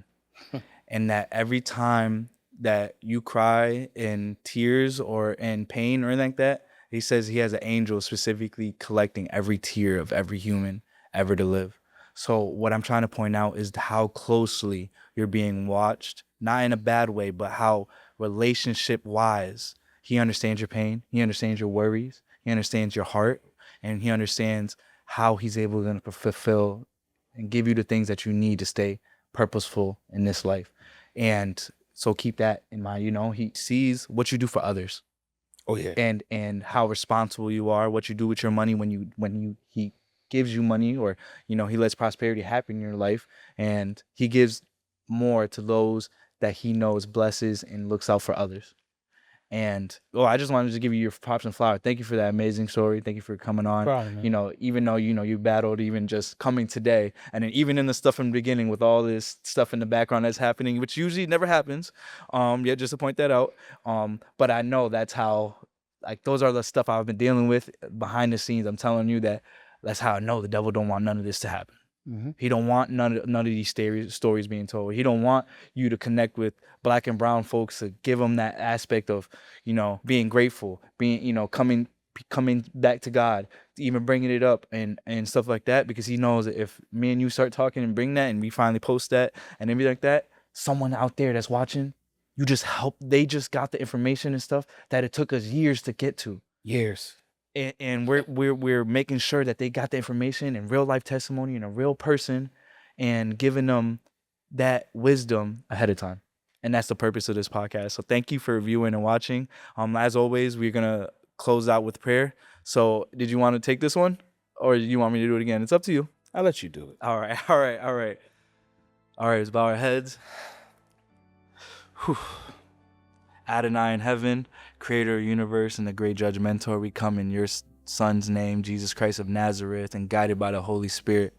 And that every time that you cry in tears or in pain or anything like that, he says he has an angel specifically collecting every tear of every human ever to live. So what I'm trying to point out is how closely you're being watched, not in a bad way, but how relationship-wise he understands your pain, he understands your worries, he understands your heart, and he understands how he's able to fulfill and give you the things that you need to stay purposeful in this life. And so keep that in mind. He sees what you do for others. Oh yeah. And how responsible you are, what you do with your money when he gives you money, or he lets prosperity happen in your life, and he gives more to those that he knows blesses and looks out for others. And I just wanted to give you your props and flowers. Thank you for that amazing story. Thank you for coming on. Problem, Even though you battled even just coming today, and then even in the stuff in the beginning with all this stuff in the background that's happening, which usually never happens. Just to point that out. But I know that's how, like, those are the stuff I've been dealing with behind the scenes. I'm telling you that's how I know the devil don't want none of this to happen. Mm-hmm. He don't want none of these stories being told. He don't want you to connect with Black and brown folks, to give them that aspect of, being grateful, being, coming back to God, even bringing it up and stuff like that, because he knows that if me and you start talking and bring that and we finally post that and everything like that, someone out there that's watching, they just got the information and stuff that it took us years to get to. Years. And we're making sure that they got the information and real life testimony and a real person, and giving them that wisdom ahead of time. And that's the purpose of this podcast. So thank you for viewing and watching. As always, we're gonna close out with prayer. So did you want to take this one, or do you want me to do it again? It's up to you. I'll let you do it. All right. Let's bow our heads. Whew. Adonai in heaven, creator of the universe and the great judgmentor, we come in your son's name, Jesus Christ of Nazareth, and guided by the Holy Spirit.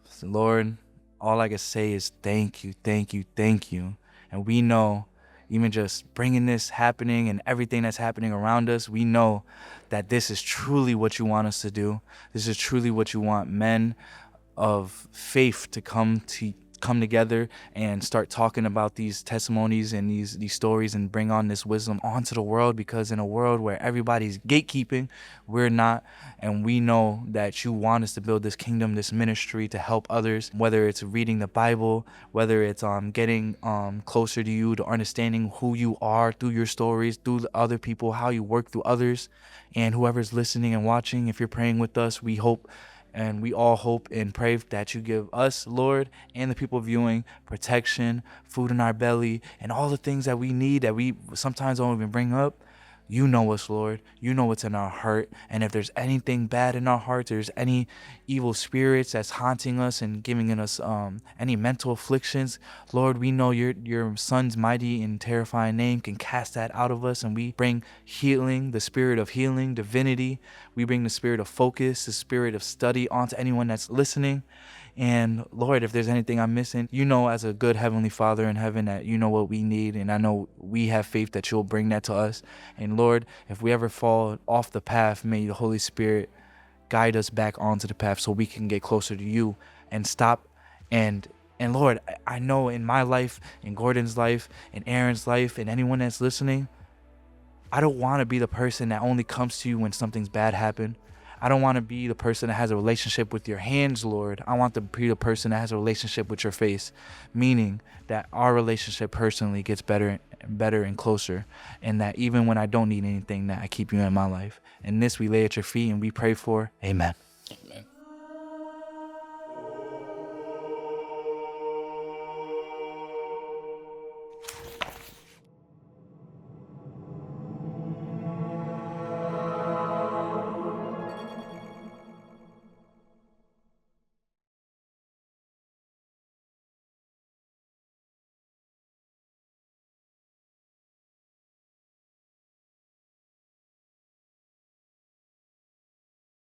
So Lord, all I can say is thank you, thank you, thank you. And we know, even just bringing this happening and everything that's happening around us, we know that this is truly what you want us to do. This is truly what you want men of faith to come together and start talking about these testimonies and these stories and bring on this wisdom onto the world, because in a world where everybody's gatekeeping, we're not. And we know that you want us to build this kingdom, this ministry to help others, whether it's reading the Bible, whether it's getting closer to you, to understanding who you are through your stories, through the other people, how you work through others. And whoever's listening and watching, if you're praying with us, we hope and we all hope and pray that you give us, Lord, and the people viewing protection, food in our belly, and all the things that we need that we sometimes don't even bring up. You know us, Lord. You know what's in our heart. And if there's anything bad in our heart, there's any evil spirits that's haunting us and giving us any mental afflictions, Lord, we know your son's mighty and terrifying name can cast that out of us. And we bring healing, the spirit of healing, divinity. We bring the spirit of focus, the spirit of study onto anyone that's listening. And Lord, if there's anything I'm missing, you know, as a good Heavenly Father in heaven, that you know what we need. And I know we have faith that you'll bring that to us. And Lord, if we ever fall off the path, may the Holy Spirit guide us back onto the path so we can get closer to you and stop. And Lord, I know in my life, in Gordon's life, in Aaron's life, and anyone that's listening, I don't want to be the person that only comes to you when something's bad happened. I don't want to be the person that has a relationship with your hands, Lord. I want to be the person that has a relationship with your face, meaning that our relationship personally gets better and better and closer, and that even when I don't need anything, that I keep you in my life. And this we lay at your feet and we pray for. Amen. Amen.